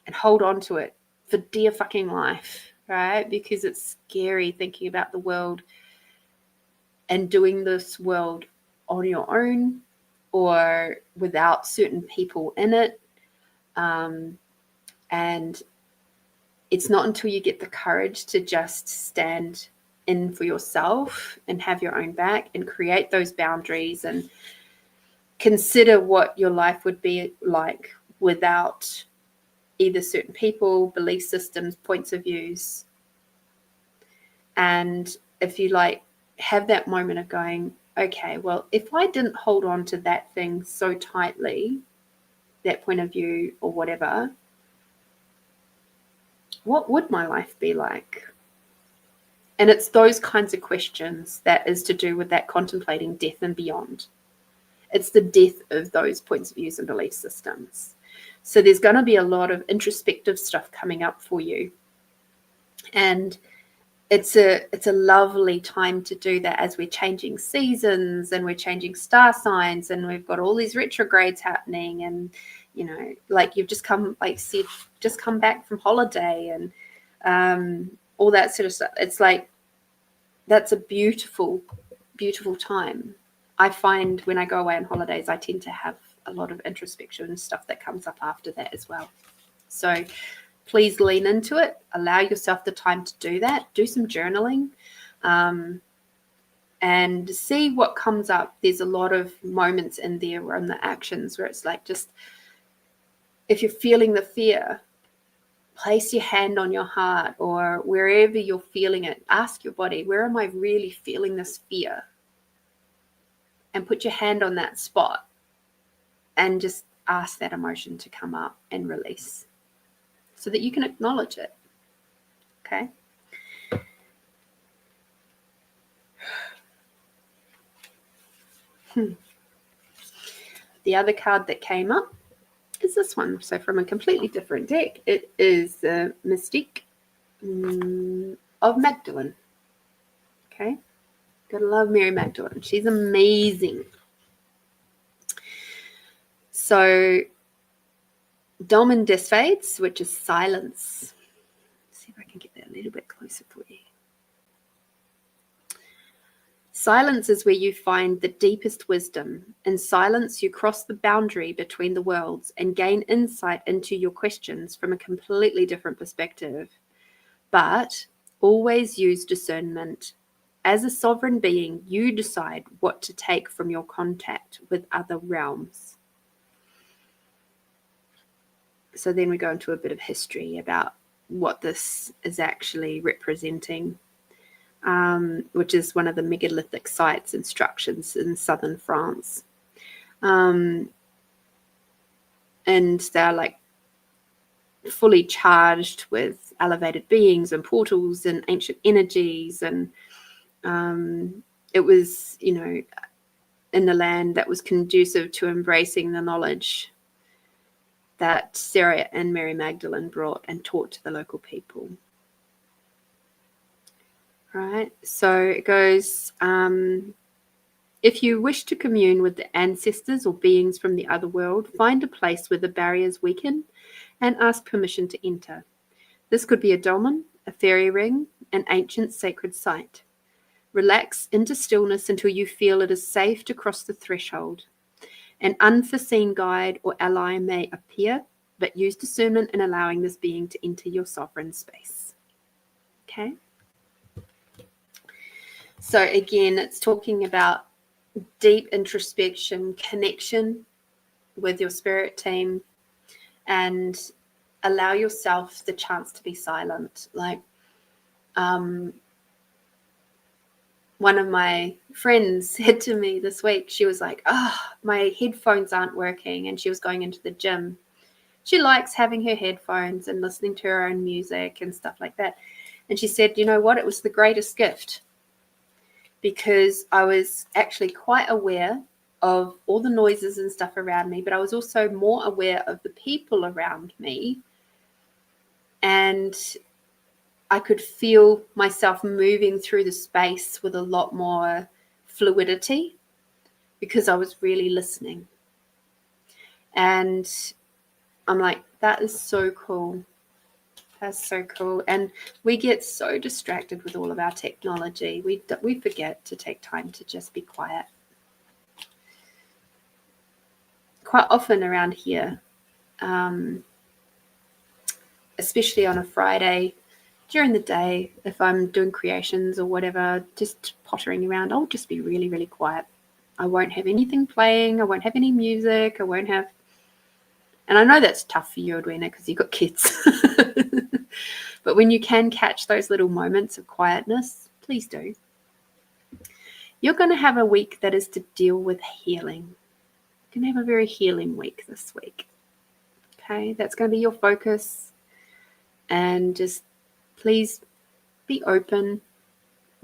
and hold on to it for dear fucking life, right? Because it's scary thinking about the world and doing this world on your own or without certain people in it. And it's not until you get the courage to just stand in for yourself and have your own back and create those boundaries and consider what your life would be like without either certain people, belief systems, points of views. And if you have that moment of going, okay, well, if I didn't hold on to that thing so tightly, that point of view or whatever, what would my life be like? And it's those kinds of questions that is to do with that contemplating death and beyond. It's the death of those points of views and belief systems. So there's going to be a lot of introspective stuff coming up for you. And it's a lovely time to do that as we're changing seasons and we're changing star signs and we've got all these retrogrades happening, and like you've just come, like said, just come back from holiday and all that sort of stuff. It's like that's a beautiful, beautiful time. I find when I go away on holidays, I tend to have a lot of introspection and stuff that comes up after that as well. So please lean into it. Allow yourself the time to do that. Do some journaling and see what comes up. There's a lot of moments in there on the actions where it's like, just if you're feeling the fear, place your hand on your heart or wherever you're feeling it. Ask your body, where am I really feeling this fear? And put your hand on that spot and just ask that emotion to come up and release so that you can acknowledge it. Okay? The other card that came up is this one. So from a completely different deck, it is the Mystique of Magdalene. Okay? Gotta love Mary Magdalene. She's amazing. So Dolmen des Fates, which is silence. Let's see if I can get that a little bit closer for you. Silence is where you find the deepest wisdom. In silence, you cross the boundary between the worlds and gain insight into your questions from a completely different perspective. But always use discernment. As a sovereign being, you decide what to take from your contact with other realms. So then we go into a bit of history about what this is actually representing. Which is one of the megalithic sites and structures in southern France. And they're like fully charged with elevated beings and portals and ancient energies. And it was, in the land that was conducive to embracing the knowledge that Sarah and Mary Magdalene brought and taught to the local people. Right, so it goes, if you wish to commune with the ancestors or beings from the other world, find a place where the barriers weaken and ask permission to enter. This could be a dolmen, a fairy ring, an ancient sacred site. Relax into stillness until you feel it is safe to cross the threshold. An unforeseen guide or ally may appear, but use discernment in allowing this being to enter your sovereign space. Okay? So again, it's talking about deep introspection, connection with your spirit team, and allow yourself the chance to be silent. Like one of my friends said to me this week, she was like, my headphones aren't working, and she was going into the gym. She likes having her headphones and listening to her own music and stuff like that. And she said, you know what? It was the greatest gift, because I was actually quite aware of all the noises and stuff around me, but I was also more aware of the people around me. And I could feel myself moving through the space with a lot more fluidity because I was really listening. And I'm like, that is so cool. That's so cool. And we get so distracted with all of our technology. We forget to take time to just be quiet. Quite often around here, especially on a Friday during the day, if I'm doing creations or whatever, just pottering around, I'll just be really, really quiet. I won't have anything playing. I won't have any music. I won't have... And I know that's tough for you, Edwina, because you've got kids. But when you can catch those little moments of quietness, please do. You're going to have a week that is to deal with healing. You're going to have a very healing week this week. Okay, that's going to be your focus. And just please be open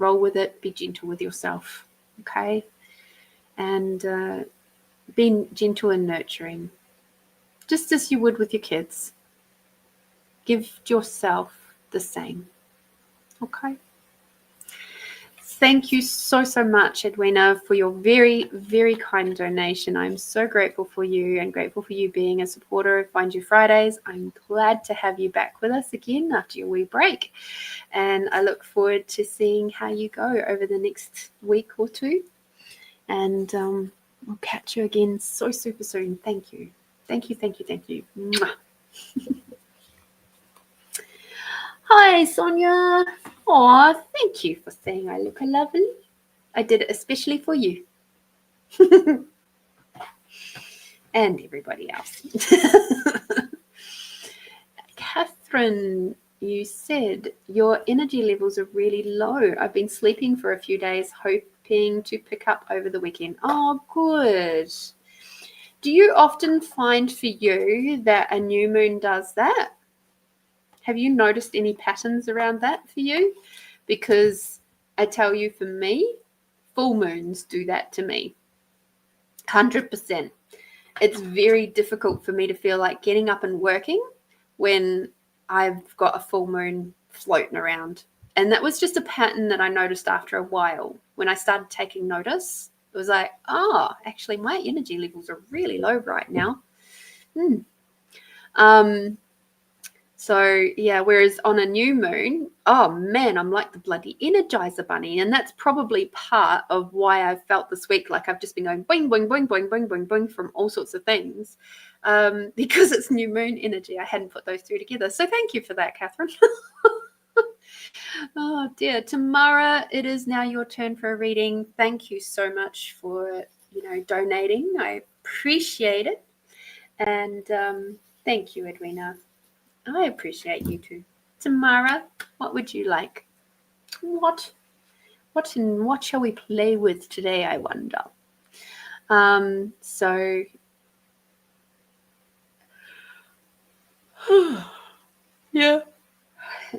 roll with it, be gentle with yourself, okay? And being gentle and nurturing, just as you would with your kids. Give yourself the same, okay? Thank you so, so much, Edwina, for your very, very kind donation. I'm so grateful for you and grateful for you being a supporter of Find You Fridays. I'm glad to have you back with us again after your wee break. And I look forward to seeing how you go over the next week or two. And we'll catch you again so super soon. Thank you. Thank you, thank you, thank you. Mwah. Hi, Sonia. Aw, thank you for saying I look lovely. I did it especially for you. And everybody else. Catherine, you said your energy levels are really low. I've been sleeping for a few days, hoping to pick up over the weekend. Oh, good. Do you often find for you that a new moon does that? Have you noticed any patterns around that for you? Because I tell you, for me, full moons do that to me. 100%. It's very difficult for me to feel like getting up and working when I've got a full moon floating around. And that was just a pattern that I noticed after a while. When I started taking notice, it was like, oh, actually my energy levels are really low right now. So, yeah, whereas on a new moon, oh, man, I'm like the bloody Energizer Bunny. And that's probably part of why I've felt this week like I've just been going boing, boing, boing, boing, boing, boing, boing from all sorts of things because it's new moon energy. I hadn't put those two together. So thank you for that, Catherine. Oh, dear. Tamara, it is now your turn for a reading. Thank you so much for, donating. I appreciate it. And thank you, Edwina. I appreciate you too. Tamara, what would you like? What shall we play with today, I wonder? Yeah.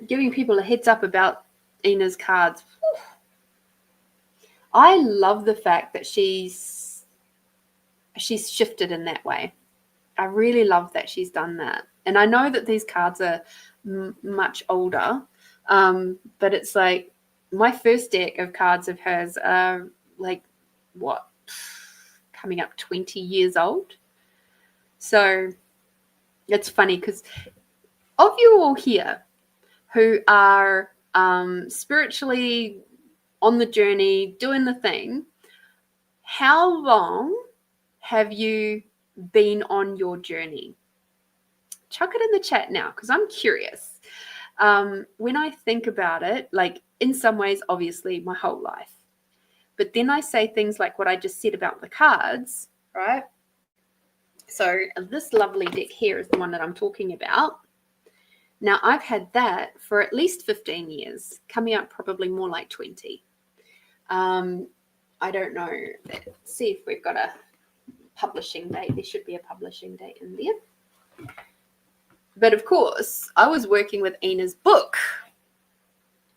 Giving people a heads up about Ina's cards. I love the fact that she's shifted in that way. I really love that she's done that. And I know that these cards are much older, but it's like my first deck of cards of hers are like, what, coming up 20 years old. So it's funny because of you all here who are spiritually on the journey, doing the thing, how long have you been on your journey? Chuck it in the chat now because I'm curious. When I think about it, like in some ways, obviously my whole life, but then I say things like what I just said about the cards, right? So this lovely deck here is the one that I'm talking about. Now I've had that for at least 15 years, coming up probably more like 20. I don't know. Let's see if we've got a publishing date. There should be a publishing date in there. But of course, I was working with Ina's book,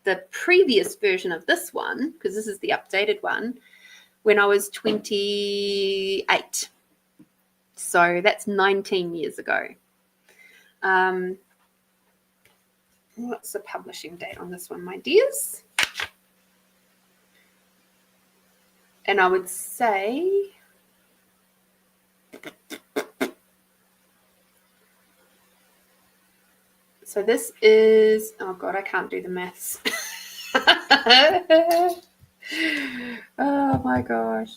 the previous version of this one, because this is the updated one, when I was 28. So that's 19 years ago. What's the publishing date on this one, my dears? And I would say so this is, oh God, I can't do the maths. Oh my gosh.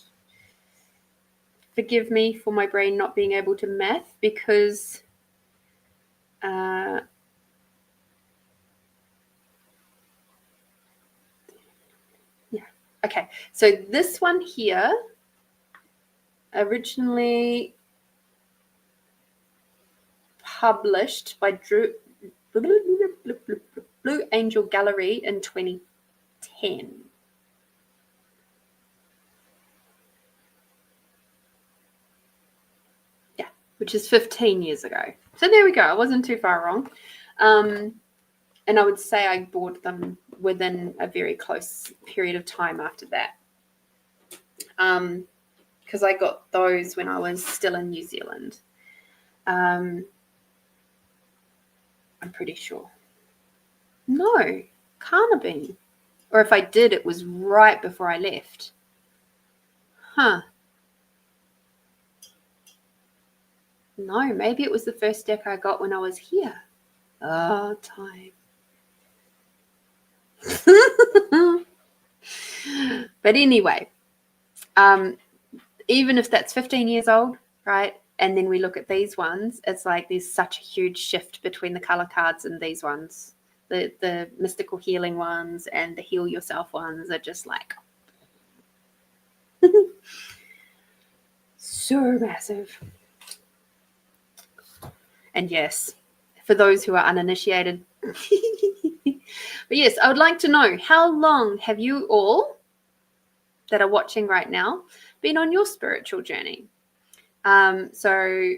Forgive me for my brain not being able to math because okay, so this one here originally published by Blue Angel Gallery in 2010. Yeah, which is 15 years ago. So there we go. I wasn't too far wrong. And I would say I bought them within a very close period of time after that. Because I got those when I was still in New Zealand. I'm pretty sure. No, can't have been. Or if I did, it was right before I left. Huh. No, maybe it was the first deck I got when I was here. Oh, time. But anyway, even if that's 15 years old, right? And then we look at these ones, it's like there's such a huge shift between the color cards and these ones. The mystical healing ones and the heal yourself ones are just like so massive. And yes, for those who are uninitiated. But yes, I would like to know, how long have you all that are watching right now been on your spiritual journey? So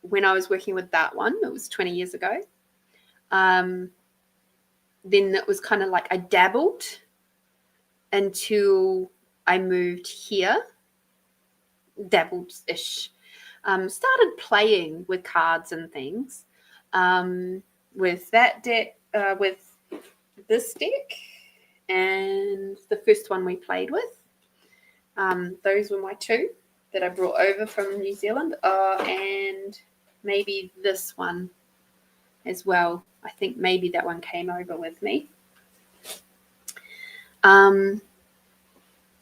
when I was working with that one, it was 20 years ago. Then it was kind of like I dabbled until I moved here. Dabbled-ish. Started playing with cards and things. With that deck, with this deck, and the first one we played with. Those were my two that I brought over from New Zealand. And maybe this one as well. I think maybe that one came over with me. And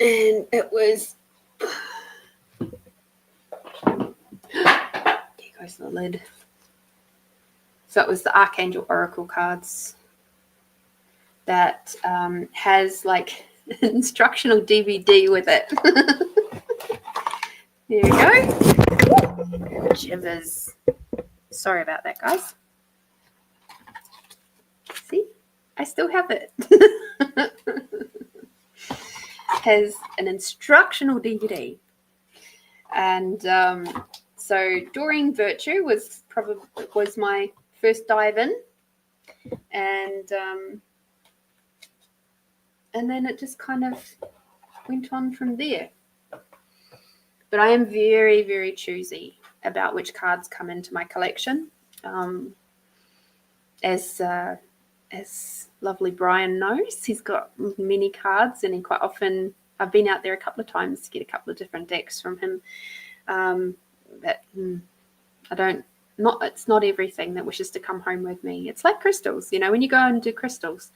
it was... There goes the lid. So it was the Archangel Oracle cards that has like an instructional DVD with it. There we go. Shivers. Sorry about that, guys. See, I still have it. Has an instructional DVD. And so Doreen Virtue was my first dive in, and then it just kind of went on from there. But I am very, very choosy about which cards come into my collection. As lovely Brian knows, he's got many cards, and he quite often, I've been out there a couple of times to get a couple of different decks from him. It's not everything that wishes to come home with me. It's like crystals, when you go and do crystals,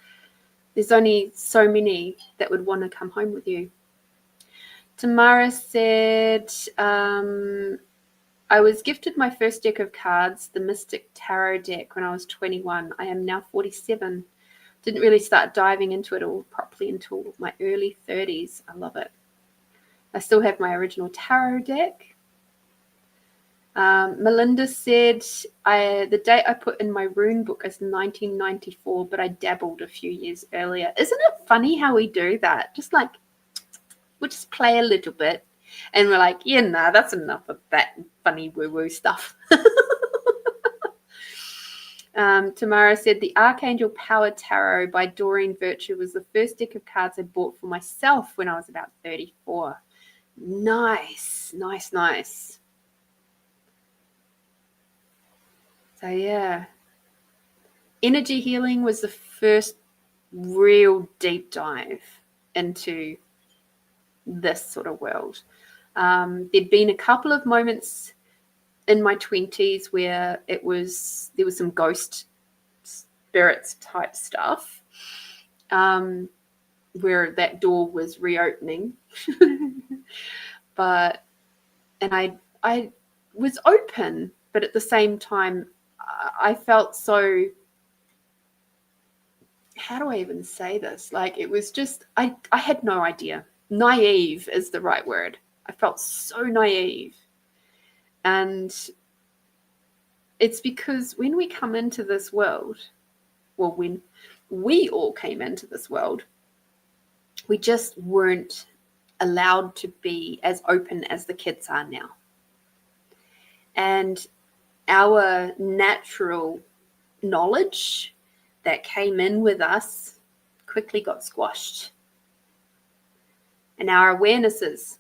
there's only so many that would want to come home with you. Tamara said, I was gifted my first deck of cards, the Mystic Tarot deck, when I was 21. I am now 47. Didn't really start diving into it all properly until my early 30s. I love it. I still have my original tarot deck. Melinda said, the date I put in my rune book is 1994, but I dabbled a few years earlier. Isn't it funny how we do that? Just like, we'll just play a little bit, and we're like, yeah, nah, that's enough of that funny woo-woo stuff. Tamara said, the Archangel Power Tarot by Doreen Virtue was the first deck of cards I bought for myself when I was about 34. Nice, nice, nice. So yeah, energy healing was the first real deep dive into this sort of world. There'd been a couple of moments in my 20s where there was some ghost spirits type stuff, where that door was reopening. And I was open, but at the same time, I felt so, how do I even say this? Like, it was just, I had no idea. Naive is the right word. I felt so naive. And it's because when we come into this world, well, when we all came into this world, we just weren't allowed to be as open as the kids are now. And our natural knowledge that came in with us quickly got squashed. And our awarenesses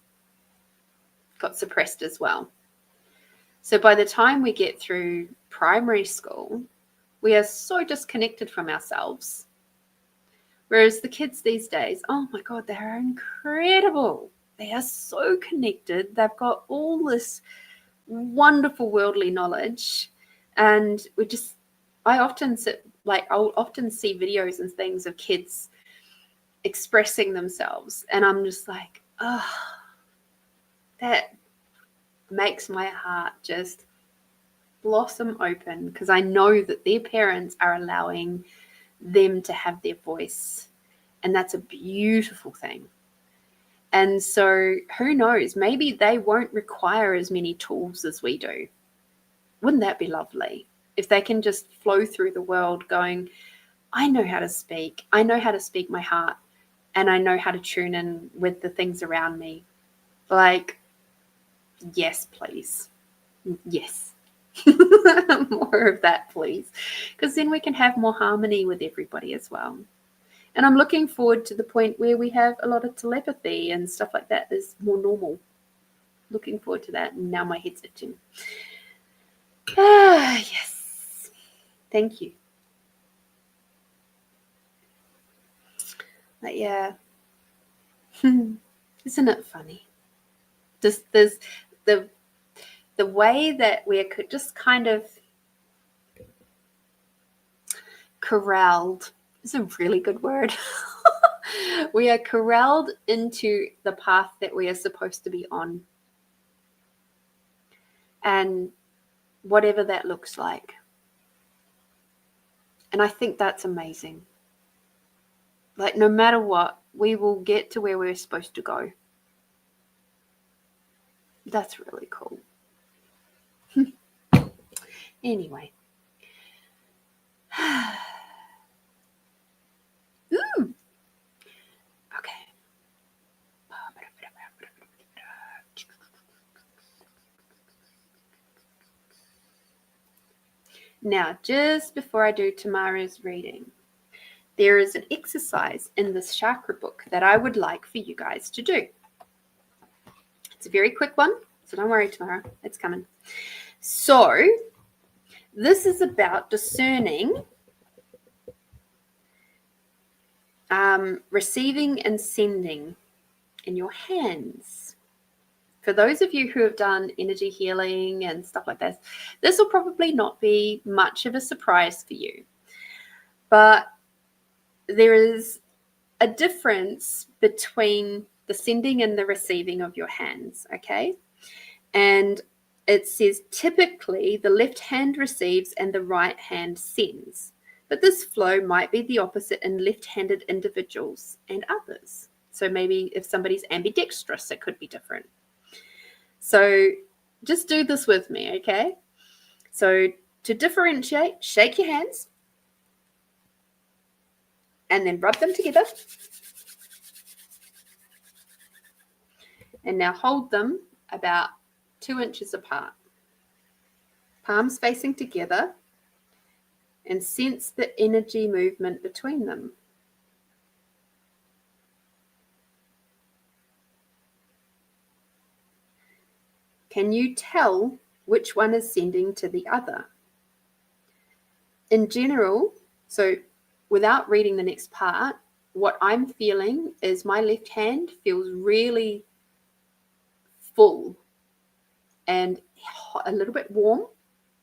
got suppressed as well. So by the time we get through primary school, we are so disconnected from ourselves. Whereas the kids these days, oh my God, they're incredible. They are so connected. They've got all this wonderful worldly knowledge. And I'll often see videos and things of kids expressing themselves. And I'm just like, oh, that makes my heart just blossom open, because I know that their parents are allowing them to have their voice. And that's a beautiful thing. And so who knows, maybe they won't require as many tools as we do. Wouldn't that be lovely? If they can just flow through the world going, I know how to speak. I know how to speak my heart. And I know how to tune in with the things around me. Like, yes, please. Yes. More of that, please. Because then we can have more harmony with everybody as well. And I'm looking forward to the point where we have a lot of telepathy and stuff like that is more normal. Looking forward to that. And now my head's itching. Ah, yes. Thank you. But yeah. Isn't it funny? Just there's the way that we're just kind of corralled is a really good word. We are corralled into the path that we are supposed to be on. And whatever that looks like. And I think that's amazing. Like, no matter what, we will get to where we're supposed to go. That's really cool. Anyway. Ooh. Okay. Now, just before I do Tamara's reading, there is an exercise in this chakra book that I would like for you guys to do. It's a very quick one, so don't worry, Tamara, it's coming. So, this is about discerning receiving and sending in your hands. For those of you who have done energy healing and stuff like this, this will probably not be much of a surprise for you. But there is a difference between the sending and the receiving of your hands, okay? And it says typically the left hand receives and the right hand sends. But this flow might be the opposite in left-handed individuals and others. So maybe if somebody's ambidextrous, it could be different. So just do this with me, okay? So to differentiate, shake your hands and then rub them together. And now hold them about 2 inches apart. Palms facing together, and sense the energy movement between them. Can you tell which one is sending to the other? In general, so without reading the next part, what I'm feeling is my left hand feels really full and a little bit warm,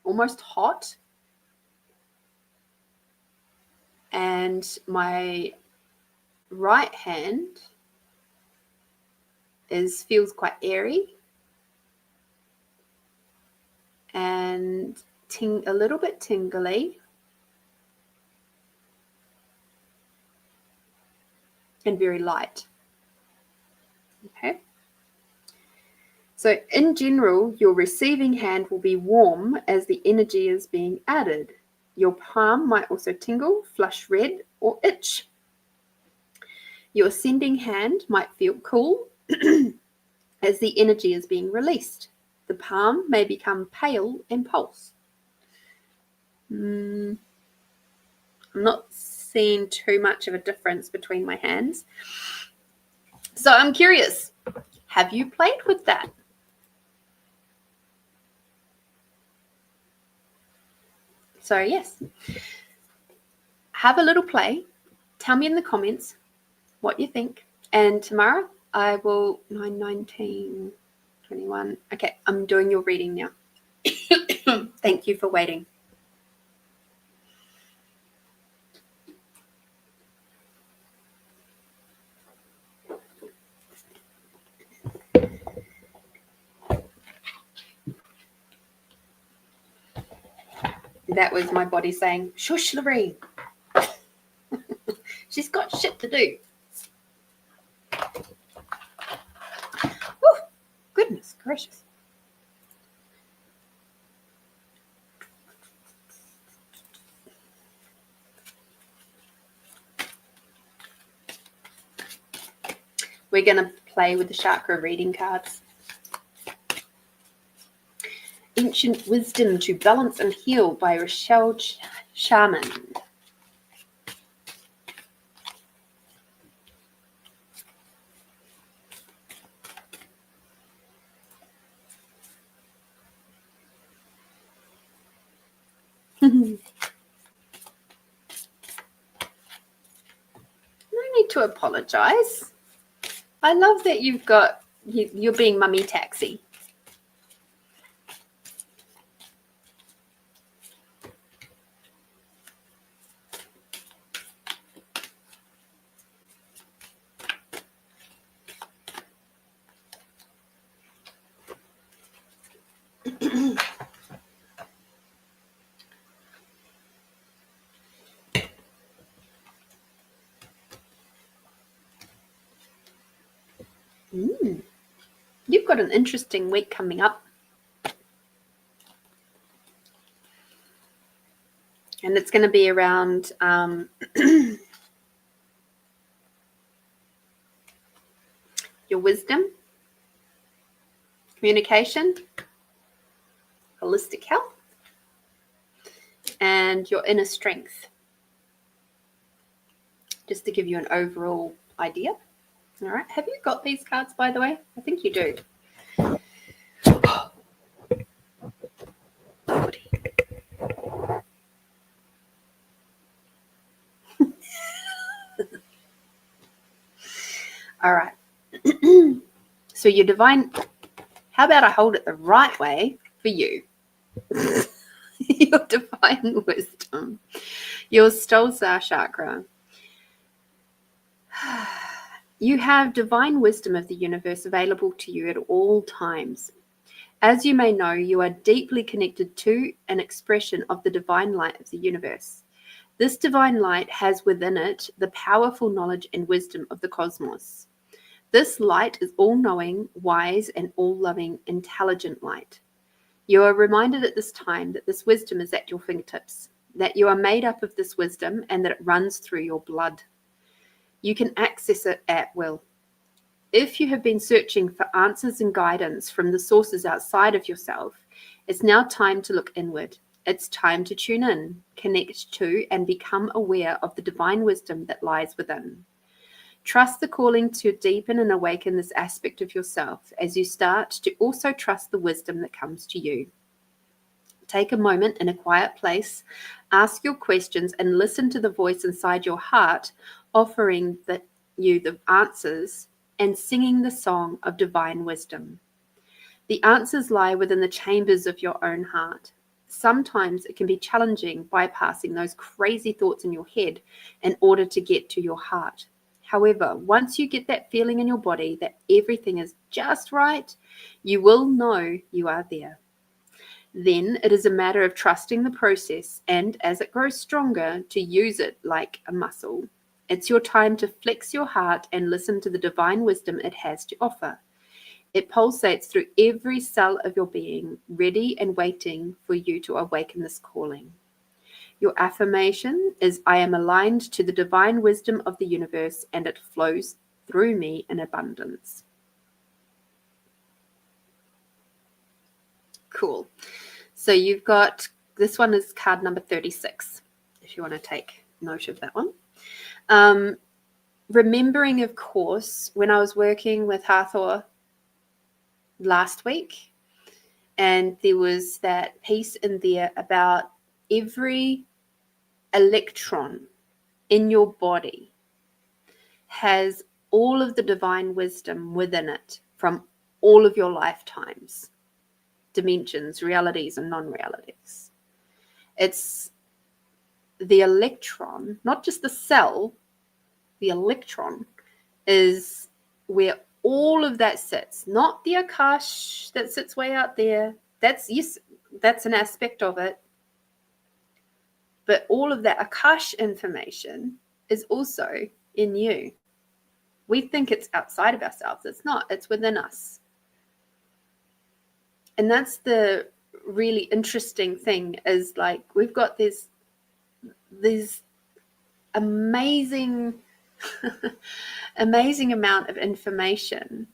almost hot. And my right hand feels quite airy and a little bit tingly and very light. Okay. So in general, your receiving hand will be warm as the energy is being added. Your palm might also tingle, flush red, or itch. Your sending hand might feel cool as the energy is being released. The palm may become pale and pulse. I'm not seeing too much of a difference between my hands. So I'm curious, have you played with that? So yes, have a little play. Tell me in the comments what you think. And tomorrow I will 9:19, 21. Okay, I'm doing your reading now. Thank you for waiting. That was my body saying, shush, Lorene. She's got shit to do. Whew, goodness gracious. We're going to play with the chakra reading cards. Ancient Wisdom to Balance and Heal by Rochelle Shaman. No need to apologize. I love that you're being mummy taxi. You've got an interesting week coming up. And it's going to be around your wisdom, communication, holistic health, and your inner strength. Just to give you an overall idea. All right. Have you got these cards, by the way? I think you do. All right. So your divine, how about I hold it the right way for you? Your divine wisdom, your Stolzar chakra. You have divine wisdom of the universe available to you at all times. As you may know, you are deeply connected to an expression of the divine light of the universe. This divine light has within it the powerful knowledge and wisdom of the cosmos. This light is all-knowing, wise, and all-loving, intelligent light. You are reminded at this time that this wisdom is at your fingertips, that you are made up of this wisdom and that it runs through your blood. You can access it at will. If you have been searching for answers and guidance from the sources outside of yourself, it's now time to look inward. It's time to tune in, connect to, and become aware of the divine wisdom that lies within. Trust the calling to deepen and awaken this aspect of yourself as you start to also trust the wisdom that comes to you. Take a moment in a quiet place, ask your questions, and listen to the voice inside your heart offering you the answers and singing the song of divine wisdom. The answers lie within the chambers of your own heart. Sometimes it can be challenging bypassing those crazy thoughts in your head in order to get to your heart. However, once you get that feeling in your body that everything is just right, you will know you are there. Then it is a matter of trusting the process and, as it grows stronger, to use it like a muscle. It's your time to flex your heart and listen to the divine wisdom it has to offer. It pulsates through every cell of your being, ready and waiting for you to awaken this calling. Your affirmation is, I am aligned to the divine wisdom of the universe and it flows through me in abundance. Cool. So you've got, this one is card number 36. if you want to take note of that one. Remembering, of course, when I was working with Hathor last week, and there was that piece in there about every electron in your body has all of the divine wisdom within it from all of your lifetimes, dimensions, realities, and non-realities. It's the electron, not just the cell. The electron is where all of that sits, not the Akash that sits way out there. That's, yes, that's an aspect of it. But all of that Akash information is also in you. We think it's outside of ourselves. It's not. It's within us. And that's the really interesting thing, is like we've got this amazing amazing amount of information,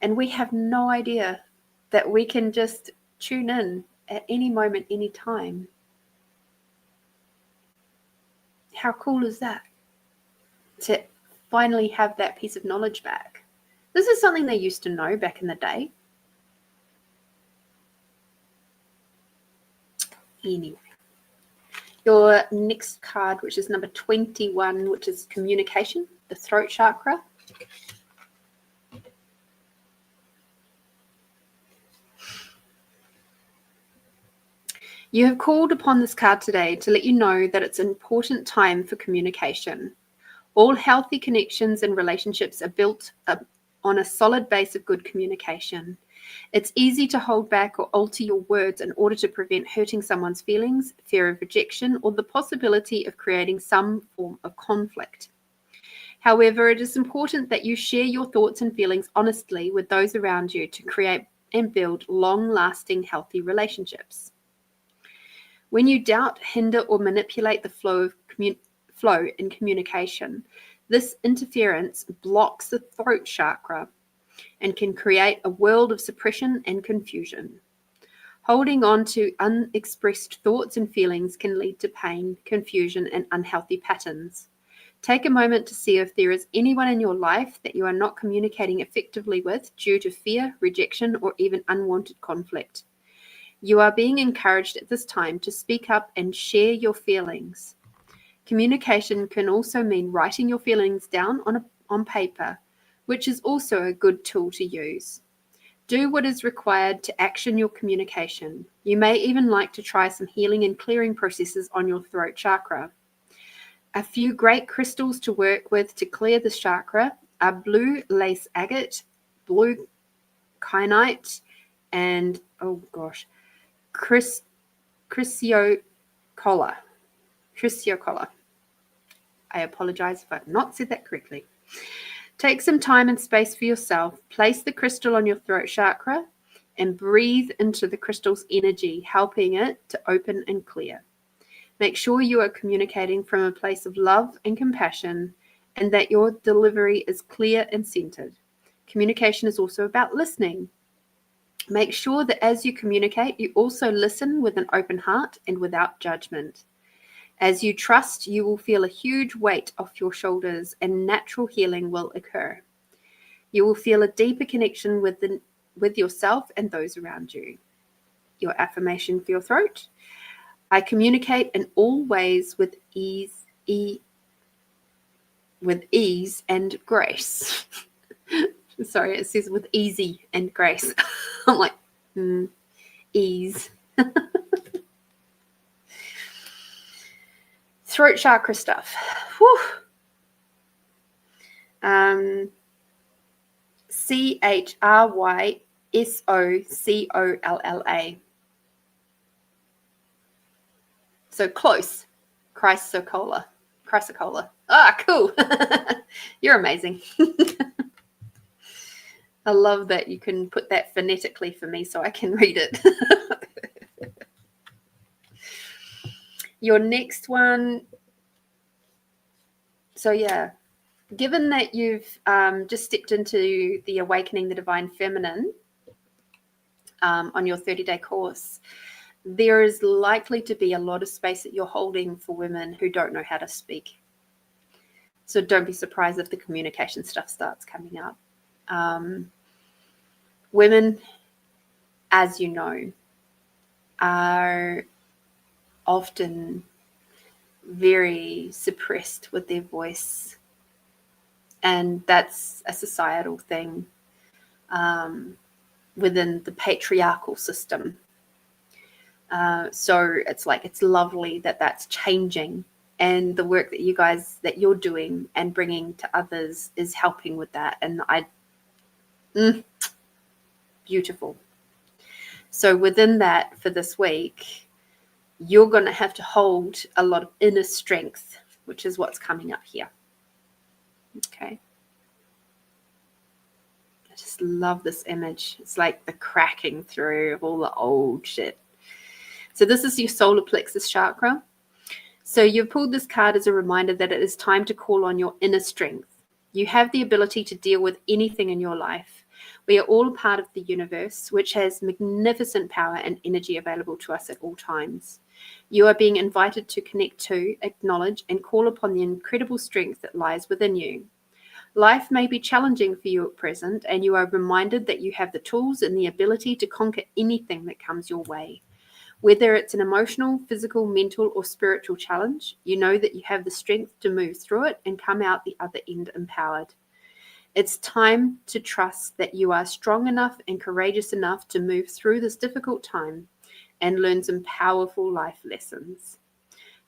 and we have no idea that we can just tune in at any moment, any time. How cool is that, to finally have that piece of knowledge back? This is something they used to know back in the day. Anyway, your next card, which is number 21, which is communication, the throat chakra. You have called upon this card today to let you know that it's an important time for communication. All healthy connections and relationships are built on a solid base of good communication. It's easy to hold back or alter your words in order to prevent hurting someone's feelings, fear of rejection, or the possibility of creating some form of conflict. However, it is important that you share your thoughts and feelings honestly with those around you to create and build long-lasting, healthy relationships. When you doubt, hinder, or manipulate the flow in communication, this interference blocks the throat chakra and can create a world of suppression and confusion. Holding on to unexpressed thoughts and feelings can lead to pain, confusion, and unhealthy patterns. Take a moment to see if there is anyone in your life that you are not communicating effectively with due to fear, rejection, or even unwanted conflict. You are being encouraged at this time to speak up and share your feelings. Communication can also mean writing your feelings down on paper, which is also a good tool to use. Do what is required to action your communication. You may even like to try some healing and clearing processes on your throat chakra. A few great crystals to work with to clear this chakra are blue lace agate, blue kyanite, and chrysocolla. I apologize if I've not said that correctly. Take some time and space for yourself. Place the crystal on your throat chakra and breathe into the crystal's energy, helping it to open and clear. Make sure you are communicating from a place of love and compassion, and that your delivery is clear and centered. Communication is also about listening. Make sure that as you communicate, you also listen with an open heart and without judgment. As you trust, you will feel a huge weight off your shoulders and natural healing will occur. You will feel a deeper connection with yourself and those around you. Your affirmation for your throat: I communicate in all ways with ease and grace. Sorry, it says with easy and grace. I'm like, ease. Throat chakra stuff. Whew. CHRYSOCOLLA. So close. Chrysocolla. Ah, cool. You're amazing. I love that you can put that phonetically for me so I can read it. Your next one. So yeah, given that you've just stepped into the Awakening the Divine Feminine on your 30-day course, there is likely to be a lot of space that you're holding for women who don't know how to speak. So don't be surprised if the communication stuff starts coming up. Women, as you know, are often very suppressed with their voice, and that's a societal thing within the patriarchal system. So it's lovely that that's changing, and the work that you're doing and bringing to others is helping with that. And beautiful. So within that, for this week, you're going to have to hold a lot of inner strength, which is what's coming up here. Okay. I just love this image. It's like the cracking through of all the old shit. So this is your solar plexus chakra. So you've pulled this card as a reminder that it is time to call on your inner strength. You have the ability to deal with anything in your life. We are all a part of the universe, which has magnificent power and energy available to us at all times. You are being invited to connect to, acknowledge, and call upon the incredible strength that lies within you. Life may be challenging for you at present, and you are reminded that you have the tools and the ability to conquer anything that comes your way. Whether it's an emotional, physical, mental, or spiritual challenge, you know that you have the strength to move through it and come out the other end empowered. It's time to trust that you are strong enough and courageous enough to move through this difficult time and learn some powerful life lessons.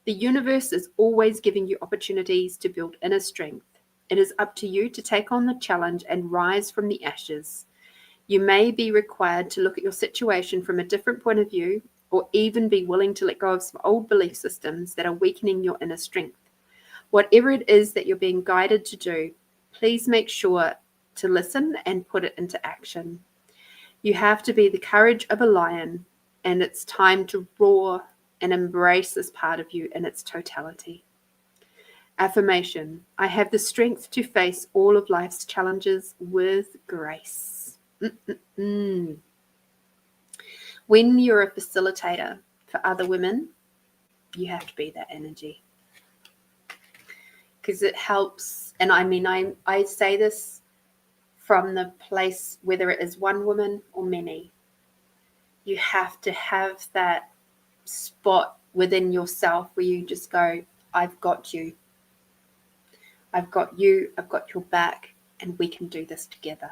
The universe is always giving you opportunities to build inner strength. It is up to you to take on the challenge and rise from the ashes. You may be required to look at your situation from a different point of view, or even be willing to let go of some old belief systems that are weakening your inner strength. Whatever it is that you're being guided to do, please make sure to listen and put it into action. You have to be the courage of a lion, and it's time to roar and embrace this part of you in its totality. Affirmation: I have the strength to face all of life's challenges with grace. When you're a facilitator for other women, you have to be that energy, because it helps. And I mean, I say this from the place, whether it is one woman or many, you have to have that spot within yourself where you just go, I've got you. I've got you, I've got your back, and we can do this together.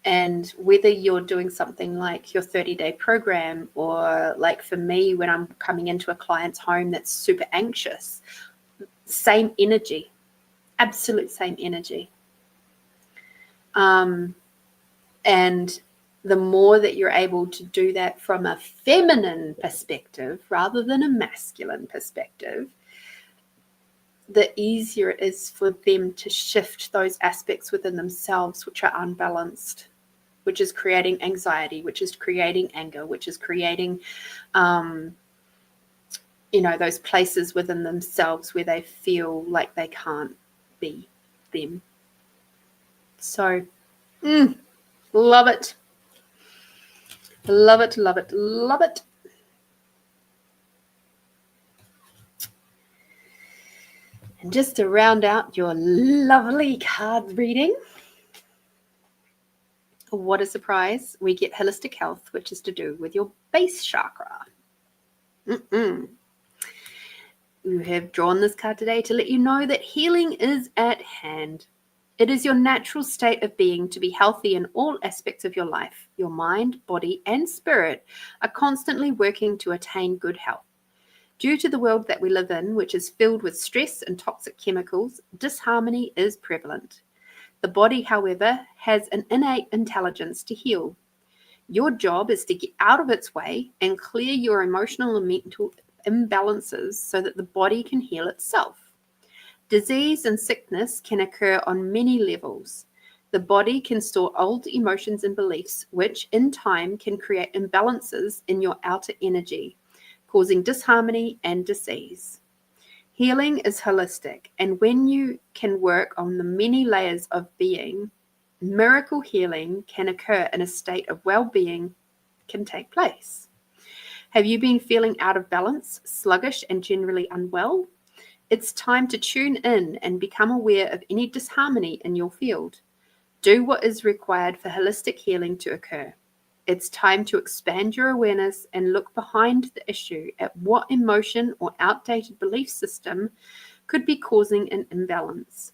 And whether you're doing something like your 30-day program, or like for me, when I'm coming into a client's home that's super anxious, same energy, absolute same energy. And the more that you're able to do that from a feminine perspective rather than a masculine perspective, the easier it is for them to shift those aspects within themselves which are unbalanced, which is creating anxiety, which is creating anger, which is creating, those places within themselves where they feel like they can't be them. So, love it. Love it, love it, love it. And just to round out your lovely card reading, what a surprise, we get holistic health, which is to do with your base chakra. You have drawn this card today to let you know that healing is at hand. It is your natural state of being to be healthy in all aspects of your life. Your mind, body, and spirit are constantly working to attain good health. Due to the world that we live in, which is filled with stress and toxic chemicals, disharmony is prevalent. The body, however, has an innate intelligence to heal. Your job is to get out of its way and clear your emotional and mental imbalances so that the body can heal itself. Disease and sickness can occur on many levels. The body can store old emotions and beliefs, which in time can create imbalances in your outer energy, causing disharmony and disease. Healing is holistic, and when you can work on the many layers of being, miracle healing can occur in a state of well-being, can take place. Have you been feeling out of balance, sluggish, and generally unwell? It's time to tune in and become aware of any disharmony in your field. Do what is required for holistic healing to occur. It's time to expand your awareness and look behind the issue at what emotion or outdated belief system could be causing an imbalance.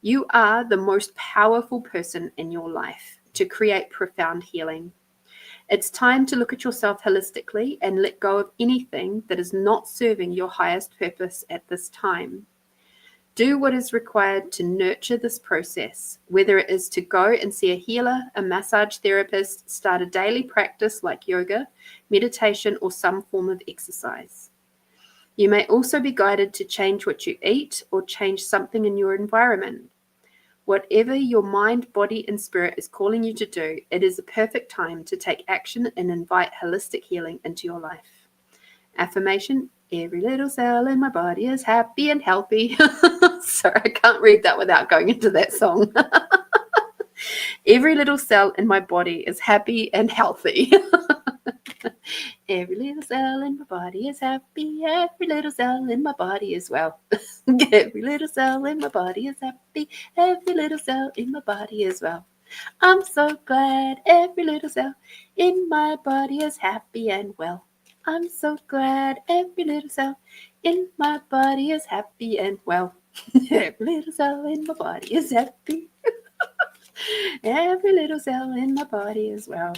You are the most powerful person in your life to create profound healing. It's time to look at yourself holistically and let go of anything that is not serving your highest purpose at this time. Do what is required to nurture this process, whether it is to go and see a healer, a massage therapist, start a daily practice like yoga, meditation, or some form of exercise. You may also be guided to change what you eat or change something in your environment. Whatever your mind, body, and spirit is calling you to do, it is a perfect time to take action and invite holistic healing into your life. Affirmation: every little cell in my body is happy and healthy. Sorry, I can't read that without going into that song. Every little cell in my body is happy and healthy. Every little cell in my body is happy. Every little cell in my body as well. Every little cell in my body is happy. Every little cell in my body as well. I'm so glad every little cell in my body is happy and well. I'm so glad every little cell in my body is happy and well. Every little cell in my body is happy. Every little cell in my body as well.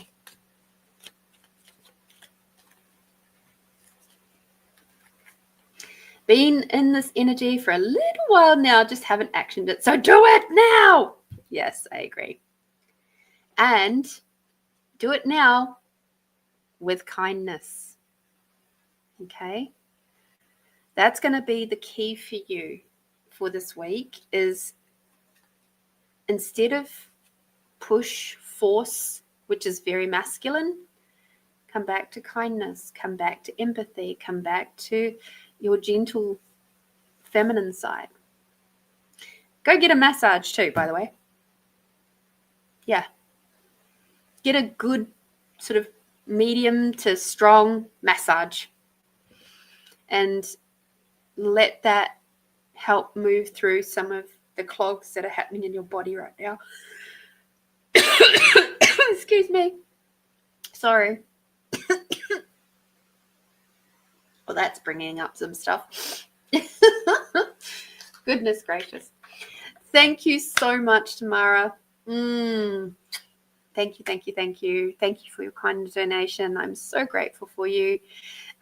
Been in this energy for a little while now, just haven't actioned it. So do it now. Yes, I agree. And do it now with kindness. Okay? That's going to be the key for you for this week, is instead of push, force, which is very masculine, come back to kindness, come back to empathy, come back to your gentle feminine side. Go get a massage too, by the way. Yeah. Get a good sort of medium to strong massage and let that help move through some of the clogs that are happening in your body right now. Excuse me. Sorry. Well, that's bringing up some stuff. Goodness gracious. Thank you so much, Tamara. Thank you, thank you, thank you. Thank you for your kind donation. I'm so grateful for you.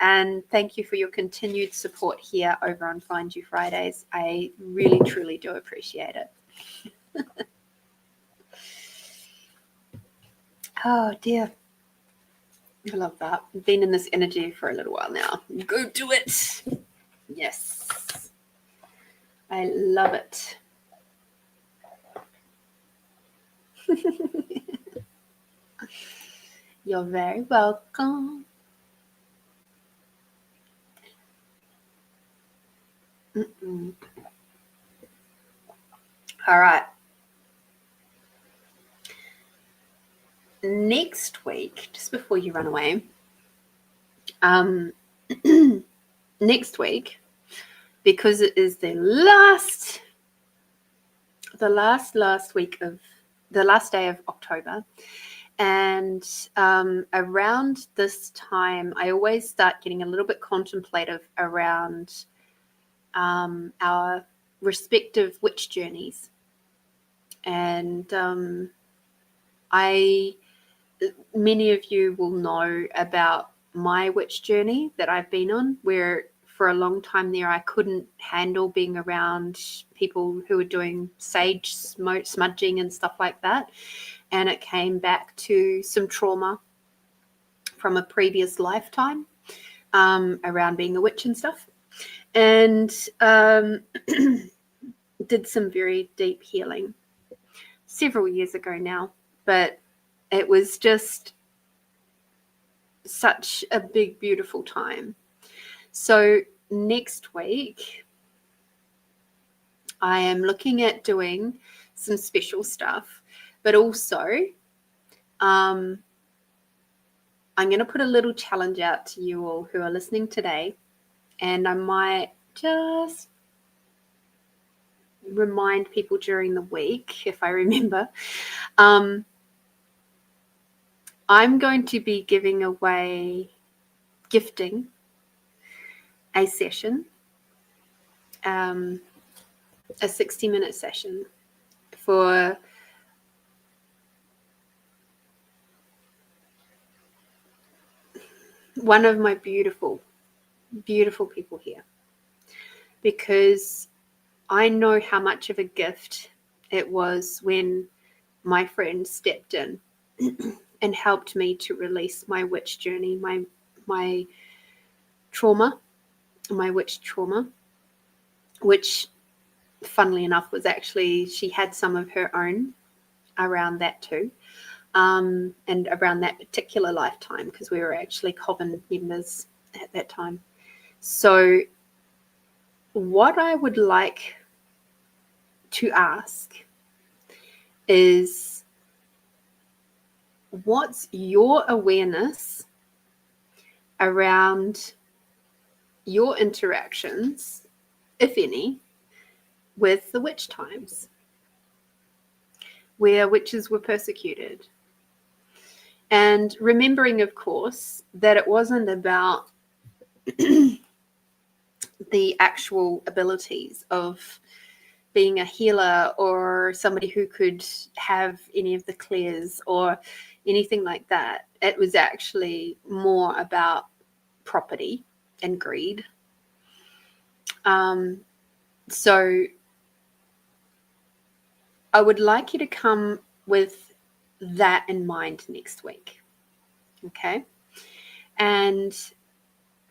And thank you for your continued support here over on Find You Fridays. I really, truly do appreciate it. Oh, dear. I love that. I've been in this energy for a little while now. Go do it. Yes. I love it. You're very welcome. All right. Next week, just before you run away, next week, because it is the last week of the last day of October, and around this time, I always start getting a little bit contemplative around our respective witch journeys, and many of you will know about my witch journey that I've been on, where for a long time there I couldn't handle being around people who were doing sage smudging and stuff like that. And it came back to some trauma from a previous lifetime around being a witch and stuff. And did some very deep healing several years ago now. But it was just such a big, beautiful time. So next week, I am looking at doing some special stuff, but also I'm going to put a little challenge out to you all who are listening today, and I might just remind people during the week if I remember. I'm going to be gifting a session, a 60-minute session for one of my beautiful, beautiful people here, because I know how much of a gift it was when my friend stepped in and helped me to release my witch journey, my trauma, my witch trauma, which funnily enough was actually, she had some of her own around that too. And around that particular lifetime, because we were actually coven members at that time. So what I would like to ask is, what's your awareness around your interactions, if any, with the witch times, where witches were persecuted? And remembering, of course, that it wasn't about the actual abilities of being a healer or somebody who could have any of the clairs or anything like that. It was actually more about property and greed. So I would like you to come with that in mind next week, okay? And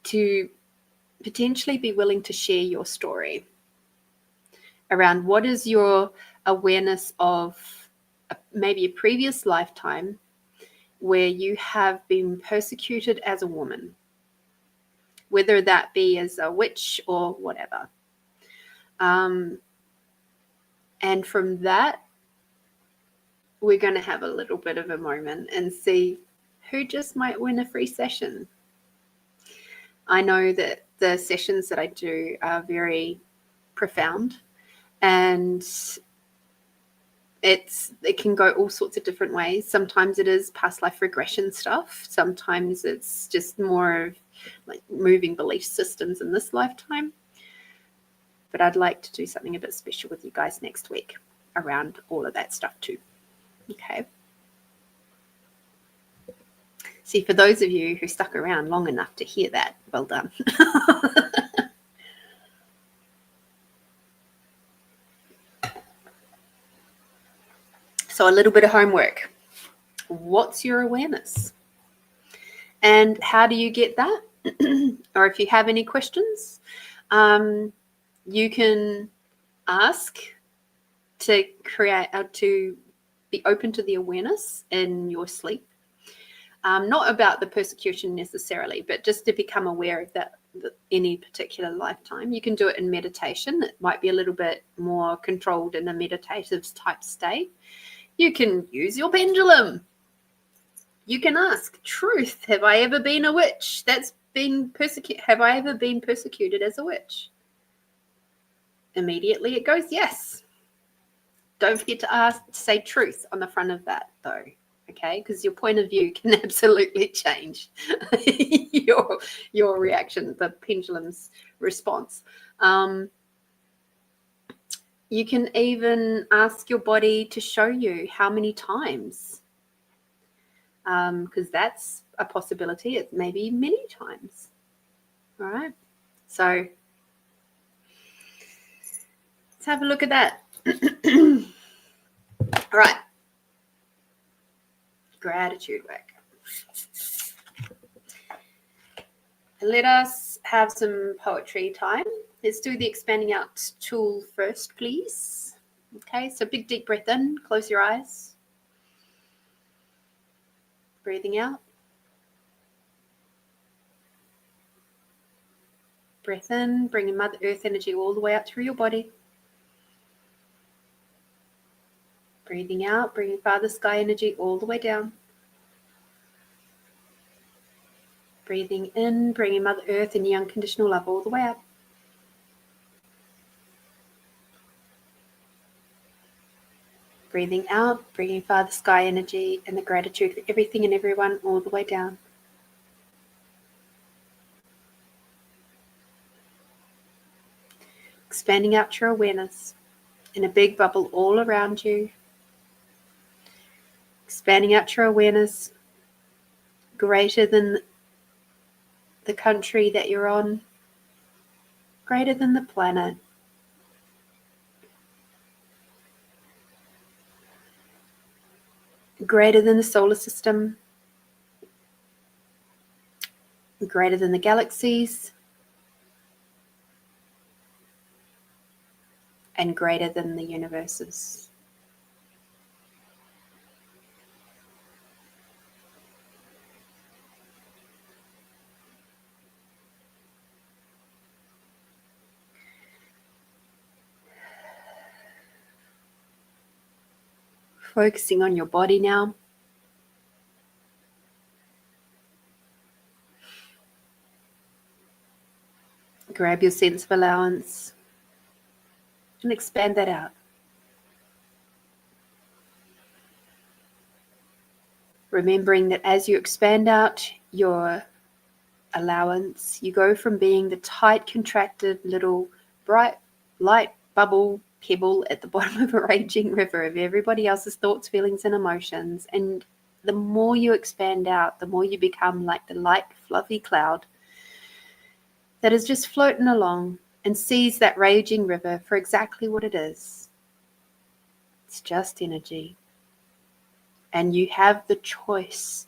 to potentially be willing to share your story around what is your awareness of maybe a previous lifetime where you have been persecuted as a woman, whether that be as a witch or whatever. And from that, we're going to have a little bit of a moment and see who just might win a free session. I know that the sessions that I do are very profound, and it can go all sorts of different ways. Sometimes it is past life regression stuff. Sometimes it's just more of like moving belief systems in this lifetime. But I'd like to do something a bit special with you guys next week around all of that stuff too. Okay. See, for those of you who stuck around long enough to hear that, well done. So a little bit of homework. What's your awareness? And how do you get that? Or if you have any questions, you can ask to to be open to the awareness in your sleep. Not about the persecution necessarily, but just to become aware of that any particular lifetime. You can do it in meditation. It might be a little bit more controlled in a meditative type state. You can use your pendulum. You can ask, truth, have I ever been a witch that's been persecuted? Have I ever been persecuted as a witch? Immediately it goes, yes. Don't forget to say truth on the front of that though, okay? Because your point of view can absolutely change your reaction, the pendulum's response. You can even ask your body to show you how many times, because that's a possibility. It may be many times. All right. So let's have a look at that. All right. Gratitude work. Let us have some poetry time. Let's do the expanding out tool first, please. Okay, so big deep breath in, close your eyes. Breathing out. Breath in, bringing Mother Earth energy all the way up through your body. Breathing out, bringing Father Sky energy all the way down. Breathing in, bringing Mother Earth and the unconditional love all the way up. Breathing out, bringing Father Sky energy and the gratitude for everything and everyone all the way down. Expanding out your awareness in a big bubble all around you. Expanding out your awareness greater than the country that you're on, greater than the planet. Greater than the solar system, greater than the galaxies, and greater than the universes. Focusing on your body now. Grab your sense of allowance and expand that out. Remembering that as you expand out your allowance, you go from being the tight, contracted, little, bright, light bubble pebble at the bottom of a raging river of everybody else's thoughts, feelings, and emotions. And the more you expand out, the more you become like the light, fluffy cloud that is just floating along and sees that raging river for exactly what it is. It's just energy. And you have the choice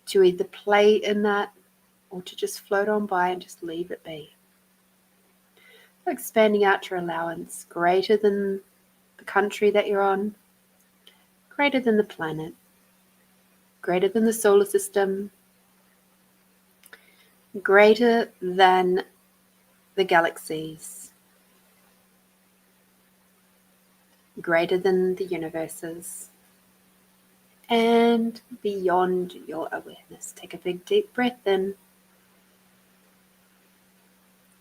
to either play in that or to just float on by and just leave it be. So expanding out your allowance, greater than the country that you're on, greater than the planet, greater than the solar system, greater than the galaxies, greater than the universes, and beyond your awareness. Take a big deep breath in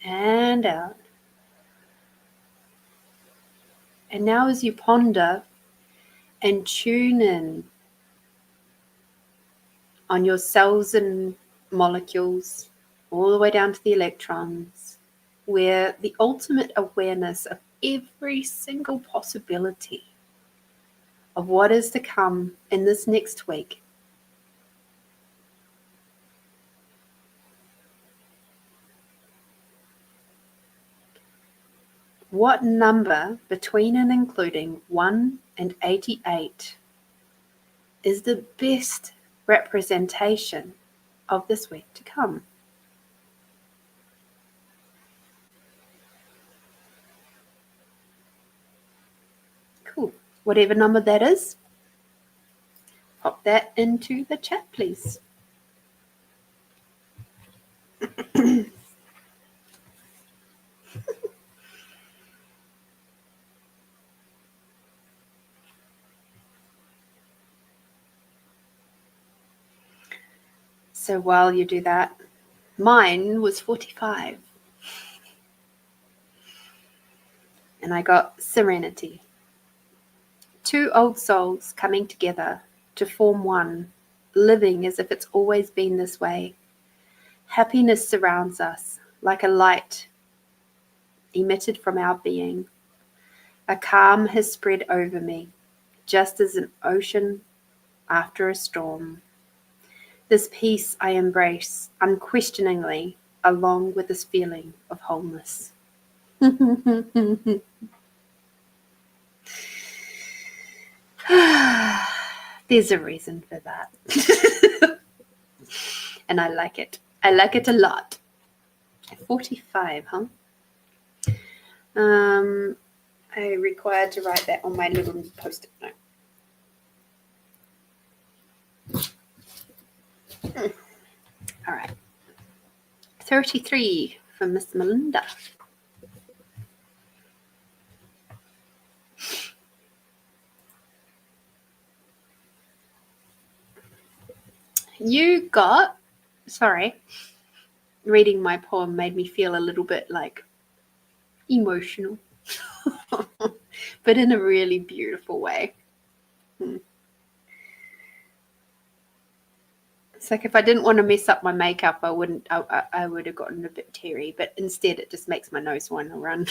and out. And now as you ponder and tune in on your cells and molecules, all the way down to the electrons, where the ultimate awareness of every single possibility of what is to come in this next week. What number between and including 1 and 88 is the best representation of this week to come? Cool. Whatever number that is, pop that into the chat, please. So while you do that, mine was 45. And I got serenity. 2 old souls coming together to form one, living as if it's always been this way. Happiness surrounds us like a light emitted from our being. A calm has spread over me, just as an ocean after a storm. This peace I embrace unquestioningly, along with this feeling of wholeness. There's a reason for that. And I like it. I like it a lot. 45, huh? I required to write that on my little post-it note. All right. 33 from Miss Melinda. You got Sorry. Reading my poem made me feel a little bit like emotional, but in a really beautiful way. It's like if I didn't want to mess up my makeup, I would have gotten a bit teary, but instead it just makes my nose want to run.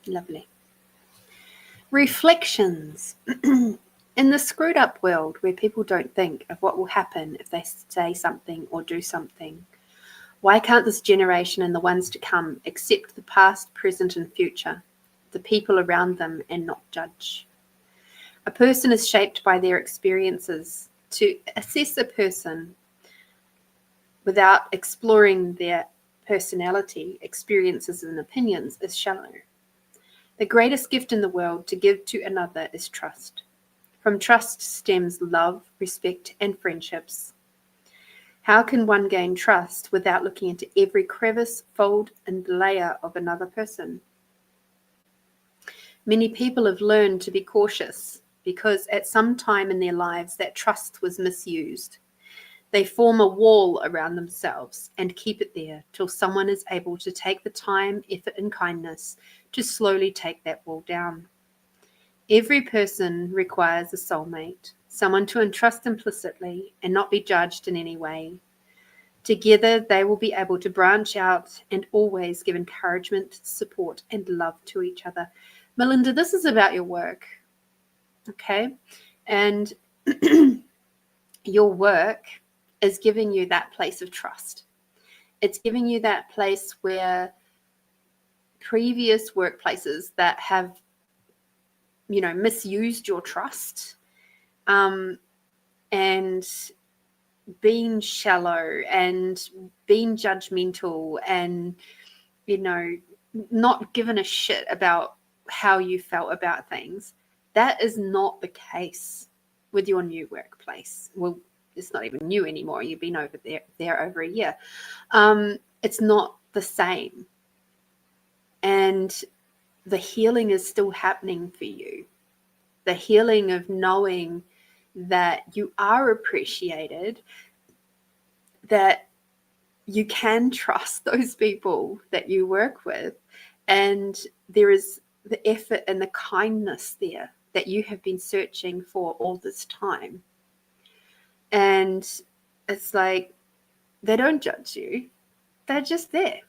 Lovely. Reflections. In the screwed up world where people don't think of what will happen if they say something or do something, why can't this generation and the ones to come accept the past, present, and future, the people around them, and not judge? A person is shaped by their experiences. To assess a person without exploring their personality, experiences, and opinions is shallow. The greatest gift in the world to give to another is trust. From trust stems love, respect, and friendships. How can one gain trust without looking into every crevice, fold, and layer of another person? Many people have learned to be cautious because at some time in their lives that trust was misused. They form a wall around themselves and keep it there till someone is able to take the time, effort, and kindness to slowly take that wall down. Every person requires a soulmate, someone to entrust implicitly and not be judged in any way. Together, they will be able to branch out and always give encouragement, support, and love to each other. Melinda, this is about your work, okay? And your work is giving you that place of trust. It's giving you that place where previous workplaces that have misused your trust and been shallow and been judgmental and not given a shit about how you felt about things. That is not the case with your new workplace. Well, it's not even new anymore. You've been over there over a year. It's not the same. And the healing is still happening for you. The healing of knowing that you are appreciated, that you can trust those people that you work with, and there is the effort and the kindness there that you have been searching for all this time. And it's like they don't judge you. They're just there.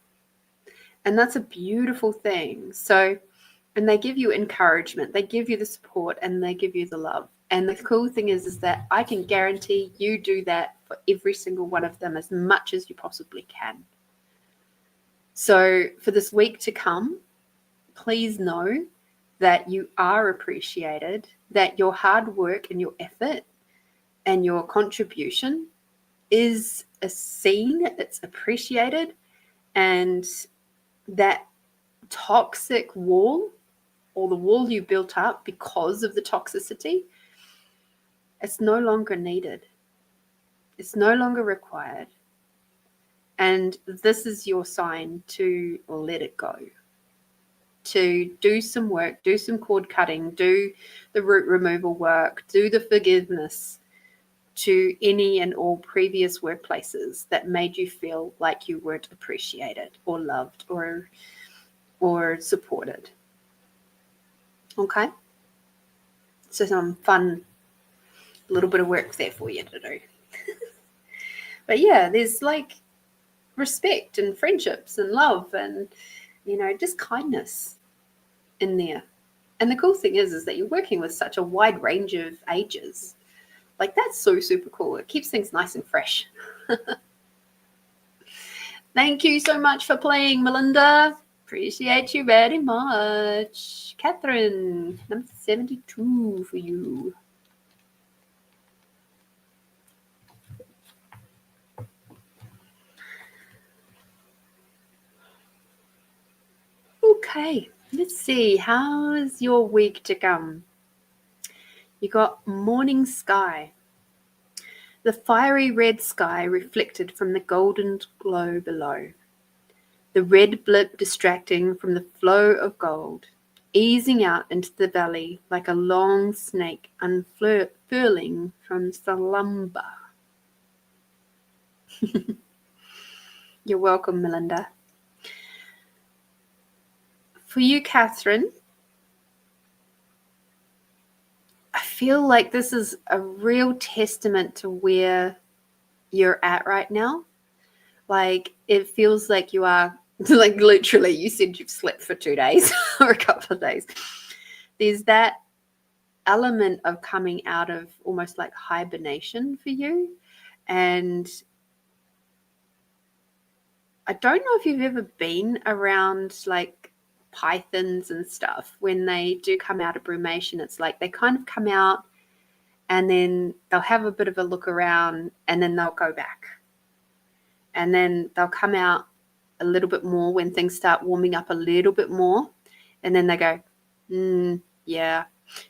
And that's a beautiful thing. So, and they give you encouragement, they give you the support, and they give you the love. And the cool thing is that I can guarantee you do that for every single one of them as much as you possibly can. So for this week to come, please know that you are appreciated, that your hard work and your effort and your contribution is seen, it's appreciated, and that toxic wall, or the wall you built up because of the toxicity, it's no longer needed. It's no longer required. And this is your sign to let it go, to do some work, do some cord cutting, do the root removal work, do the forgiveness to any and all previous workplaces that made you feel like you weren't appreciated or loved or supported. Okay? So some fun little bit of work there for you to do. But yeah, there's like respect and friendships and love and, just kindness in there. And the cool thing is that you're working with such a wide range of ages. Like, that's so super cool. It keeps things nice and fresh. Thank you so much for playing, Melinda. Appreciate you very much. Catherine, number 72 for you. Okay, let's see. How's your week to come? You got morning sky. The fiery red sky reflected from the golden glow below. The red blip distracting from the flow of gold. easing out into the belly like a long snake unfurling from slumber. You're welcome, Melinda. For you, Catherine, I feel like this is a real testament to where you're at right now. Like, it feels like you are, like, literally, you said you've slept for 2 days or a couple of days. There's that element of coming out of almost like hibernation for you. And I don't know if you've ever been around like pythons and stuff. When they do come out of brumation, it's like they kind of come out and then they'll have a bit of a look around and then they'll go back. And then they'll come out a little bit more when things start warming up a little bit more. And then they go,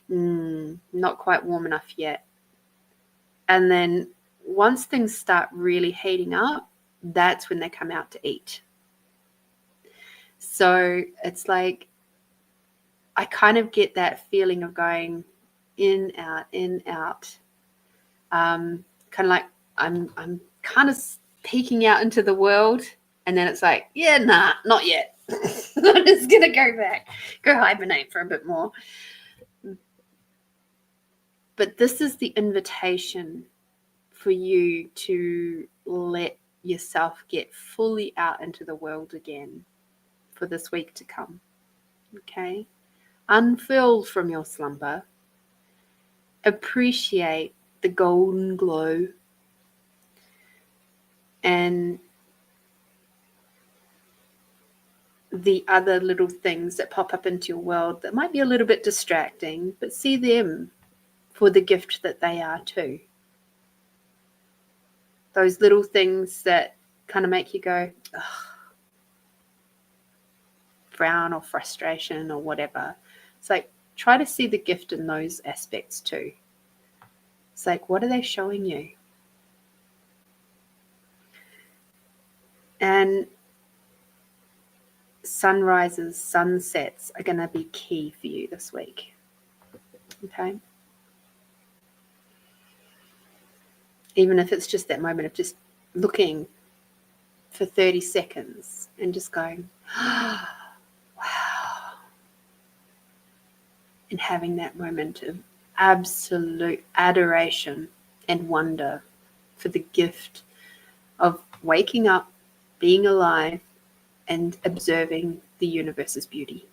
not quite warm enough yet. And then once things start really heating up, that's when they come out to eat. So it's like, I kind of get that feeling of going in, out. Kind of like I'm kind of peeking out into the world, and then it's like, yeah, nah, not yet. I'm just gonna go hibernate for a bit more. But this is the invitation for you to let yourself get fully out into the world again for this week to come. Okay? Unfurled from your slumber. Appreciate the golden glow and the other little things that pop up into your world that might be a little bit distracting, but see them for the gift that they are too. Those little things that kind of make you go, ugh, frown or frustration or whatever. It's like, try to see the gift in those aspects too. It's like, what are they showing you? And sunrises, sunsets are going to be key for you this week. Okay? Even if it's just that moment of just looking for 30 seconds and just going, oh, wow. And having that moment of absolute adoration and wonder for the gift of waking up, being alive, and observing the universe's beauty.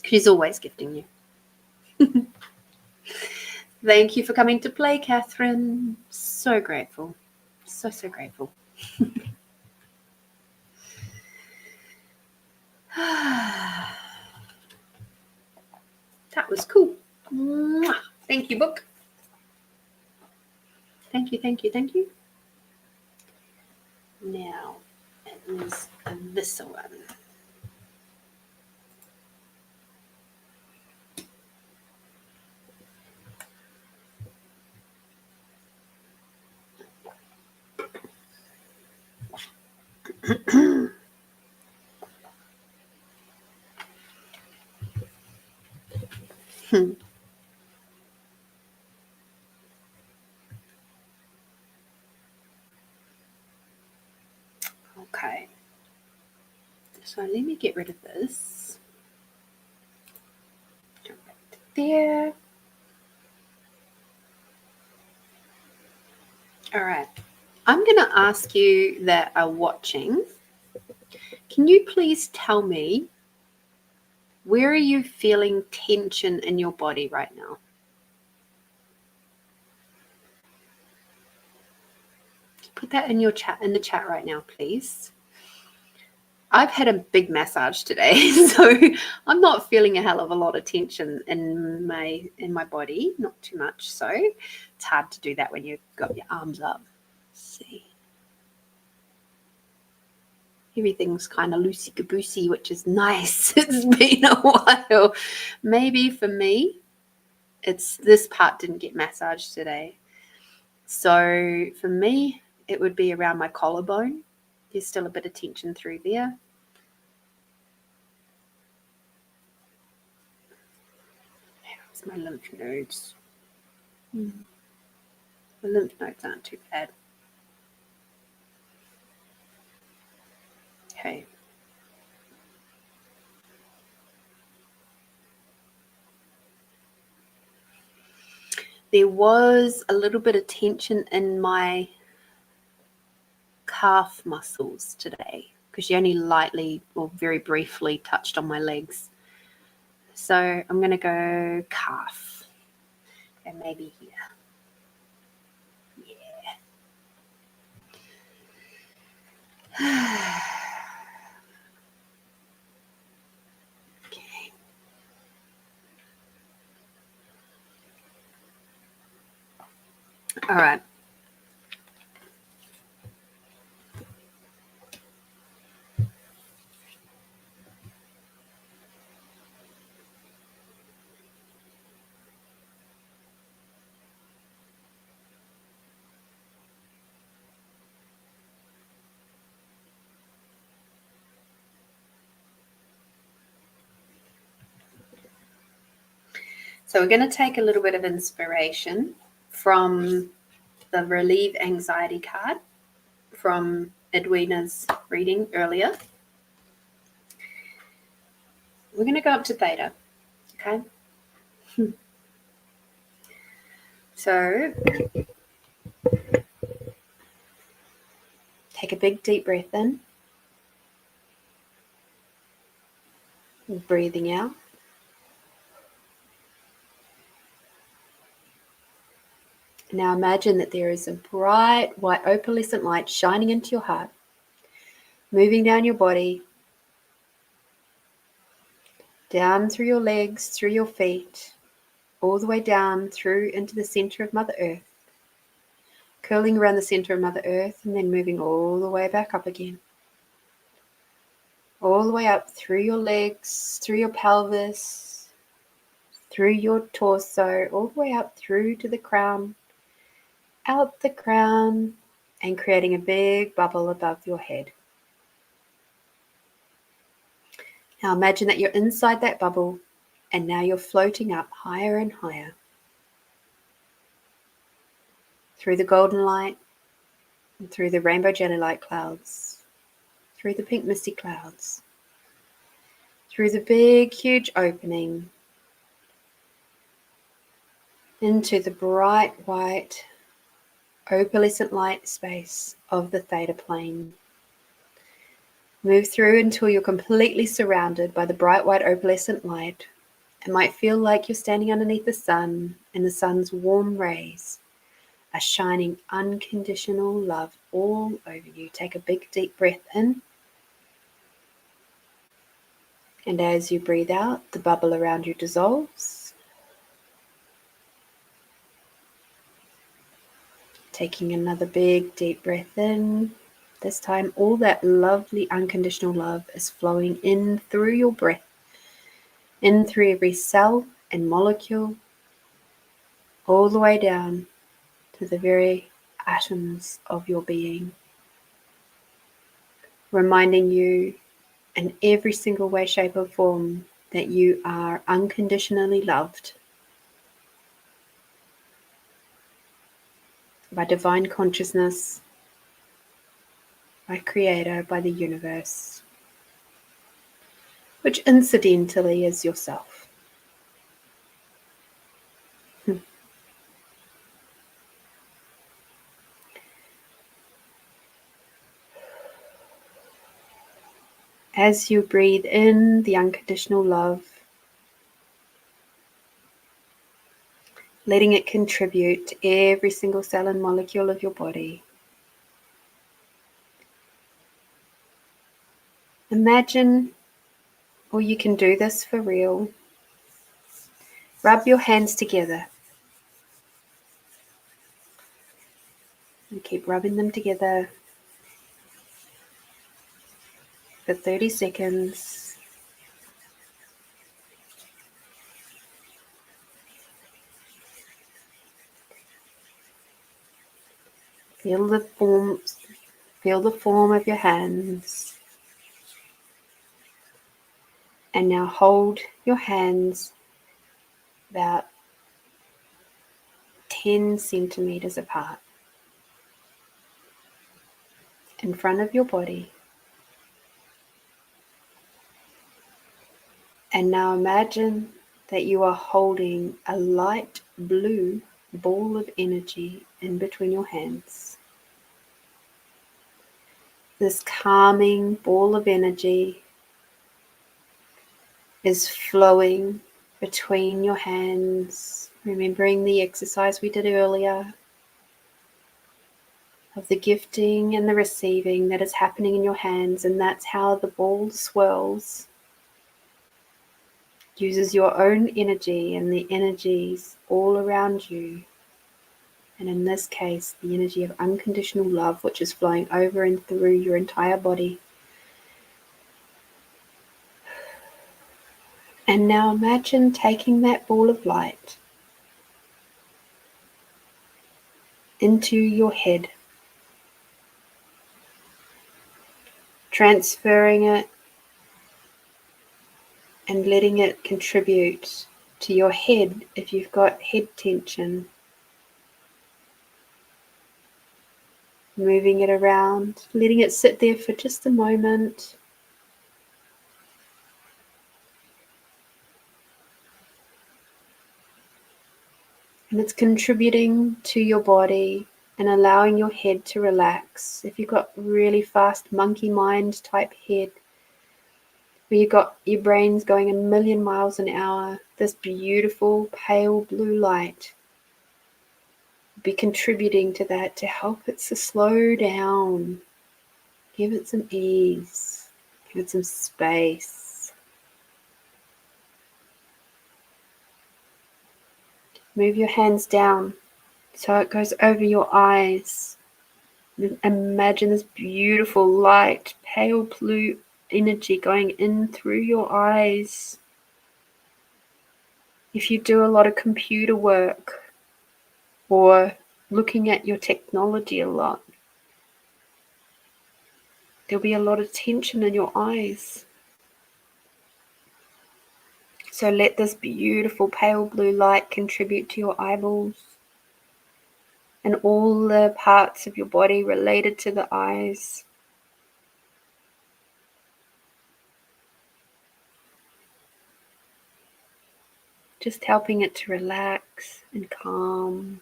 She's always gifting you. Thank you for coming to play, Catherine. So grateful. So grateful. That was cool. Thank you, book. Thank you. Now, it is this one. Okay. So let me get rid of this. Go back to there. All right. I'm going to ask you that are watching, can you please tell me, where are you feeling tension in your body right now? Put that in the chat right now, please. I've had a big massage today, so I'm not feeling a hell of a lot of tension in my body, not too much. So it's hard to do that when you've got your arms up. Let's see. Everything's kind of loosey-goosey, which is nice. It's been a while. Maybe for me, it's this part didn't get massaged today. So for me, it would be around my collarbone. There's still a bit of tension through there. Where's my lymph nodes? My lymph nodes aren't too bad. Okay. There was a little bit of tension in my calf muscles today because you only lightly or very briefly touched on my legs. So I'm going to go calf. And maybe here. Yeah. Okay. All right. So we're going to take a little bit of inspiration from the Relieve Anxiety card from Edwina's reading earlier. We're going to go up to Theta, okay? So take a big deep breath in. Breathing out. Now imagine that there is a bright white opalescent light shining into your heart, moving down your body, down through your legs, through your feet, all the way down through into the center of Mother Earth, curling around the center of Mother Earth and then moving all the way back up again. All the way up through your legs, through your pelvis, through your torso, all the way up through to the crown, out the crown, and creating a big bubble above your head. Now imagine that you're inside that bubble and now you're floating up higher and higher through the golden light and through the rainbow jelly light clouds, through the pink misty clouds, through the big huge opening into the bright white opalescent light space of the theta plane. Move through until you're completely surrounded by the bright white opalescent light. It might feel like you're standing underneath the sun, and the sun's warm rays are shining unconditional love all over you. Take a big deep breath in. And as you breathe out, the bubble around you dissolves. Taking another big deep breath in. This time, all that lovely unconditional love is flowing in through your breath, in through every cell and molecule, all the way down to the very atoms of your being, reminding you in every single way, shape, or form that you are unconditionally loved by divine consciousness, by Creator, by the universe, which incidentally is yourself. As you breathe in the unconditional love, letting it contribute to every single cell and molecule of your body. Imagine, or you can do this for real, rub your hands together and keep rubbing them together for 30 seconds. Feel the form of your hands. And now hold your hands about 10 centimeters apart in front of your body. And now imagine that you are holding a light blue ball of energy in between your hands. This calming ball of energy is flowing between your hands, remembering the exercise we did earlier of the gifting and the receiving that is happening in your hands, and that's how the ball swirls. Uses your own energy and the energies all around you, and in this case the energy of unconditional love, which is flowing over and through your entire body. And now imagine taking that ball of light into your head, transferring it and letting it contribute to your head if you've got head tension. Moving it around, letting it sit there for just a moment. And it's contributing to your body and allowing your head to relax. If you've got really fast monkey mind type head, where you've got your brain's going a million miles an hour, this beautiful pale blue light will be contributing to that to help it to slow down. Give it some ease. Give it some space. Move your hands down so it goes over your eyes. Imagine this beautiful light, pale blue energy going in through your eyes. If you do a lot of computer work or looking at your technology a lot, there'll be a lot of tension in your eyes. So let this beautiful pale blue light contribute to your eyeballs and all the parts of your body related to the eyes. Just helping it to relax and calm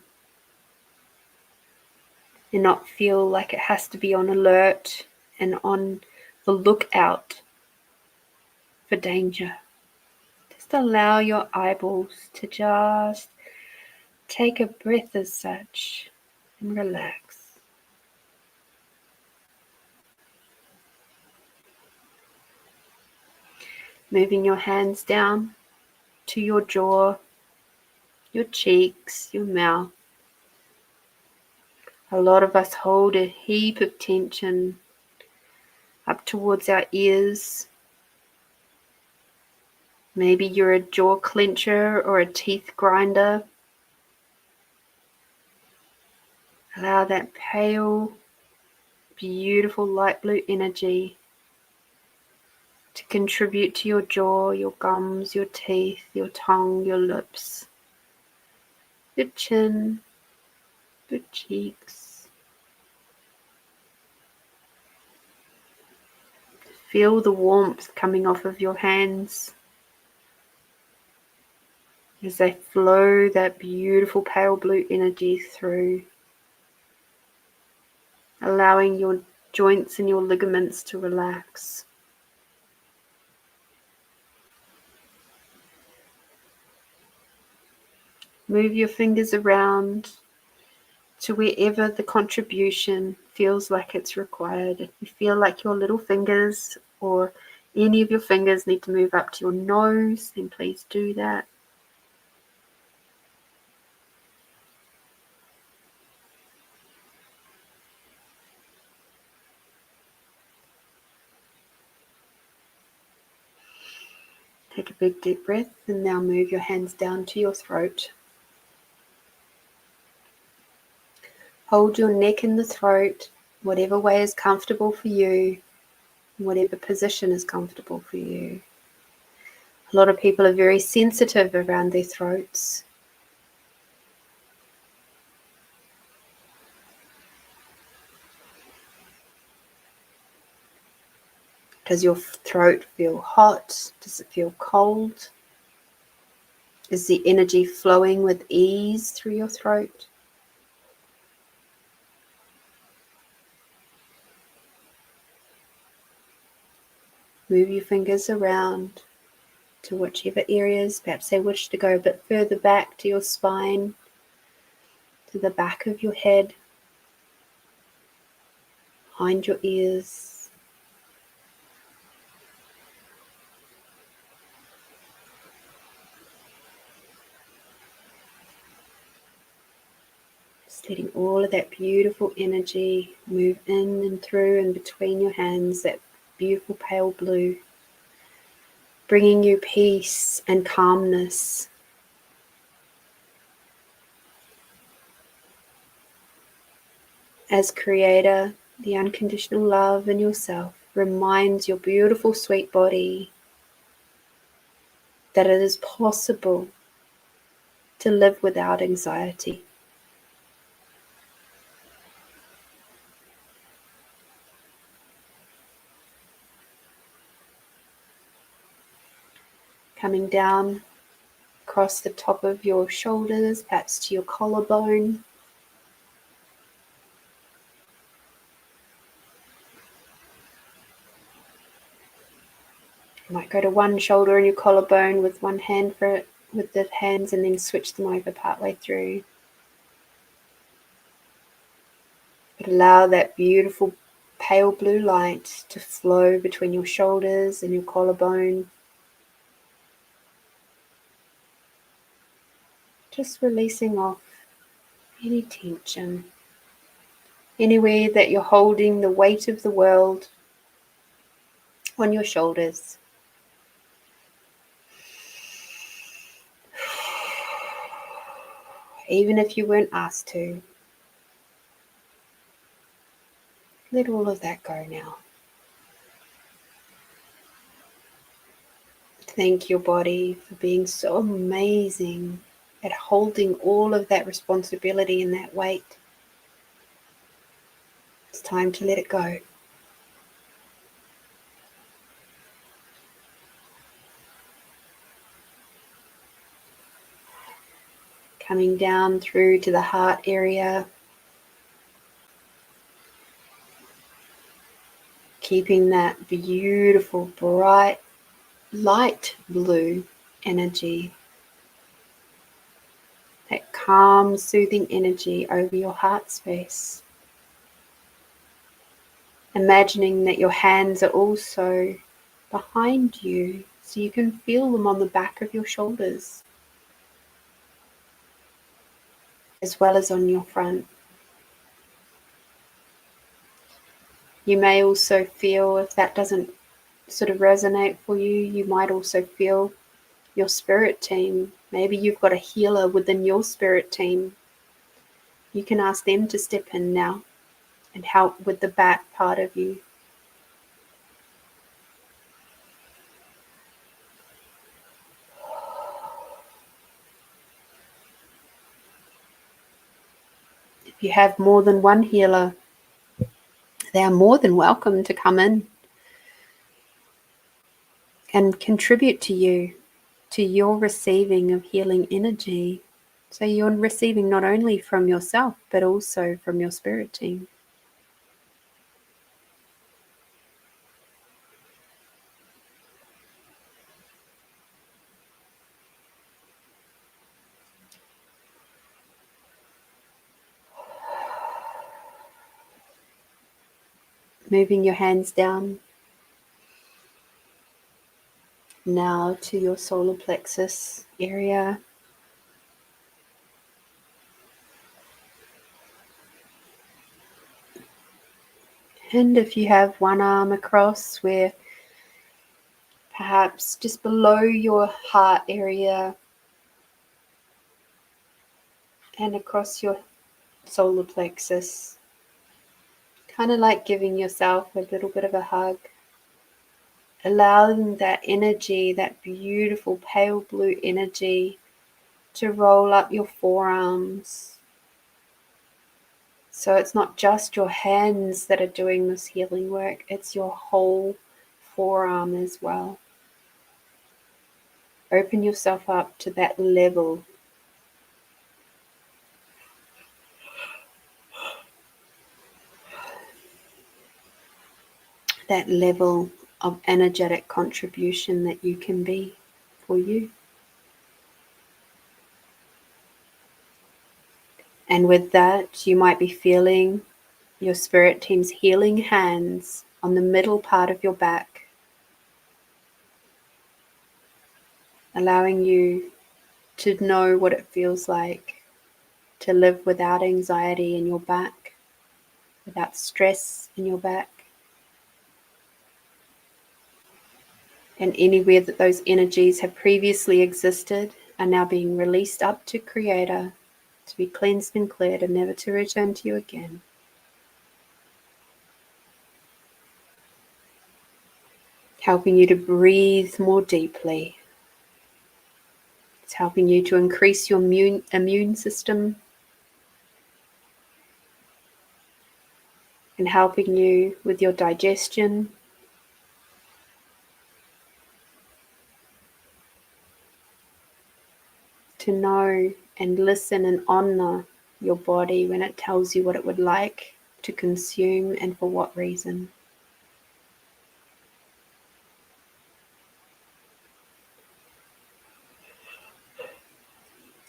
and not feel like it has to be on alert and on the lookout for danger. Just allow your eyeballs to just take a breath as such and relax. Moving your hands down to your jaw, your cheeks, your mouth. A lot of us hold a heap of tension up towards our ears. Maybe you're a jaw clencher or a teeth grinder. Allow that pale, beautiful light blue energy to contribute to your jaw, your gums, your teeth, your tongue, your lips, your chin, your cheeks. Feel the warmth coming off of your hands as they flow that beautiful pale blue energy through, allowing your joints and your ligaments to relax. Move your fingers around to wherever the contribution feels like it's required. If you feel like your little fingers or any of your fingers need to move up to your nose, then please do that. Take a big deep breath and now move your hands down to your throat. Hold your neck in the throat, whatever way is comfortable for you, whatever position is comfortable for you. A lot of people are very sensitive around their throats. Does your throat feel hot? Does it feel cold? Is the energy flowing with ease through your throat? Move your fingers around to whichever areas. Perhaps they wish to go a bit further back to your spine, to the back of your head, behind your ears. Just letting all of that beautiful energy move in and through and between your hands, that beautiful pale blue, bringing you peace and calmness. As creator, the unconditional love in yourself reminds your beautiful, sweet body that it is possible to live without anxiety. Coming down across the top of your shoulders, perhaps to your collarbone. You might go to one shoulder in your collarbone with one hand for it, with the hands, and then switch them over partway through. But allow that beautiful pale blue light to flow between your shoulders and your collarbone. Just releasing off any tension. Anywhere that you're holding the weight of the world on your shoulders. Even if you weren't asked to. Let all of that go now. Thank your body for being so amazing at holding all of that responsibility and that weight. It's time to let it go. Coming down through to the heart area. Keeping that beautiful, bright, light blue energy. That calm, soothing energy over your heart space. Imagining that your hands are also behind you, so you can feel them on the back of your shoulders, as well as on your front. You may also feel, if that doesn't sort of resonate for you, you might also feel your spirit team. Maybe you've got a healer within your spirit team. You can ask them to step in now and help with the back part of you. If you have more than one healer, they are more than welcome to come in and contribute to you, to your receiving of healing energy. So you're receiving not only from yourself, but also from your spirit team. Moving your hands down now to your solar plexus area. And if you have one arm across, where perhaps just below your heart area and across your solar plexus, kind of like giving yourself a little bit of a hug, allowing that energy, that beautiful pale blue energy, to roll up your forearms. So it's not just your hands that are doing this healing work, it's your whole forearm as well. Open yourself up to that level. That level of energetic contribution that you can be for you. And with that, you might be feeling your spirit team's healing hands on the middle part of your back, allowing you to know what it feels like to live without anxiety in your back, without stress in your back. And anywhere that those energies have previously existed are now being released up to Creator, to be cleansed and cleared and never to return to you again. Helping you to breathe more deeply. It's helping you to increase your immune system and helping you with your digestion. To know and listen and honor your body when it tells you what it would like to consume and for what reason.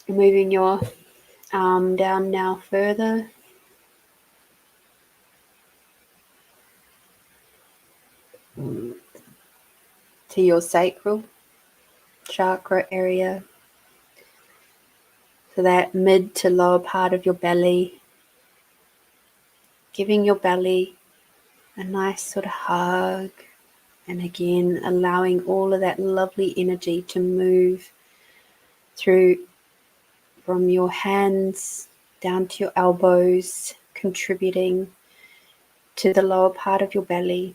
Moving your arm down now further. To your sacral chakra area. To that mid to lower part of your belly. Giving your belly a nice sort of hug. And again, allowing all of that lovely energy to move through from your hands down to your elbows, contributing to the lower part of your belly.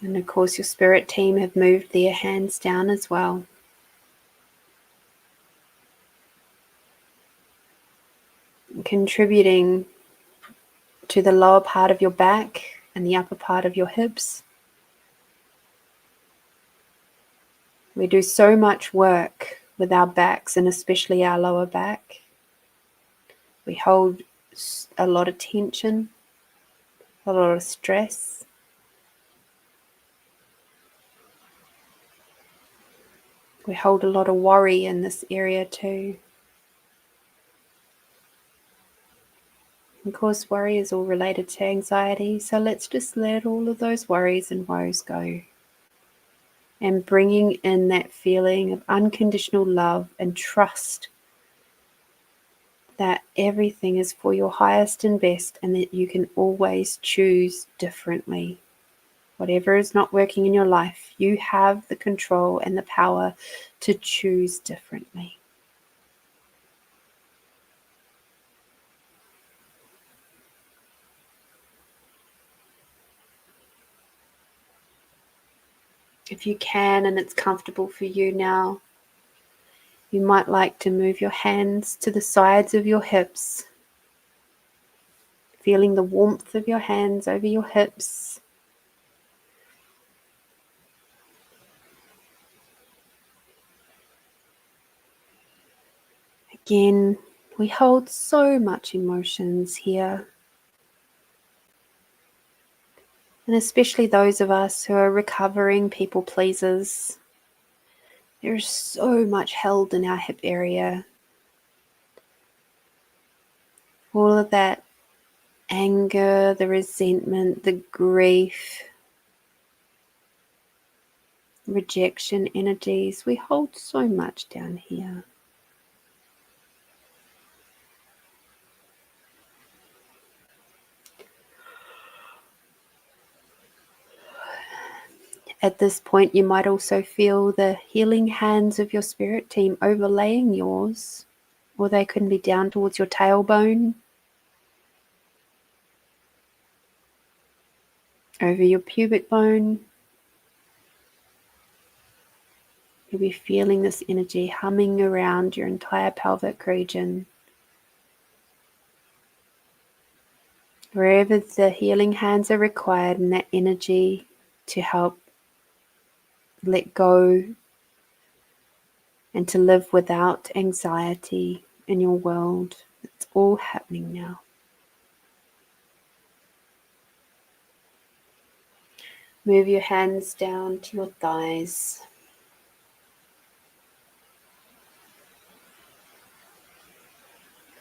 And of course, your spirit team have moved their hands down as well. Contributing to the lower part of your back and the upper part of your hips. We do so much work with our backs and especially our lower back. We hold a lot of tension, a lot of stress. We hold a lot of worry in this area too. Of course, worry is all related to anxiety, so let's just let all of those worries and woes go. And bringing in that feeling of unconditional love and trust that everything is for your highest and best and that you can always choose differently. Whatever is not working in your life, you have the control and the power to choose differently. If you can and it's comfortable for you now, you might like to move your hands to the sides of your hips, feeling the warmth of your hands over your hips. Again, we hold so much emotions here. And especially those of us who are recovering people pleasers. There's so much held in our hip area. All of that anger, the resentment, the grief, rejection energies. We hold so much down here. At this point, you might also feel the healing hands of your spirit team overlaying yours, or they can be down towards your tailbone, over your pubic bone. You'll be feeling this energy humming around your entire pelvic region, Wherever the healing hands are required and that energy to help let go and to live without anxiety in your world, it's all happening now. Move your hands down to your thighs.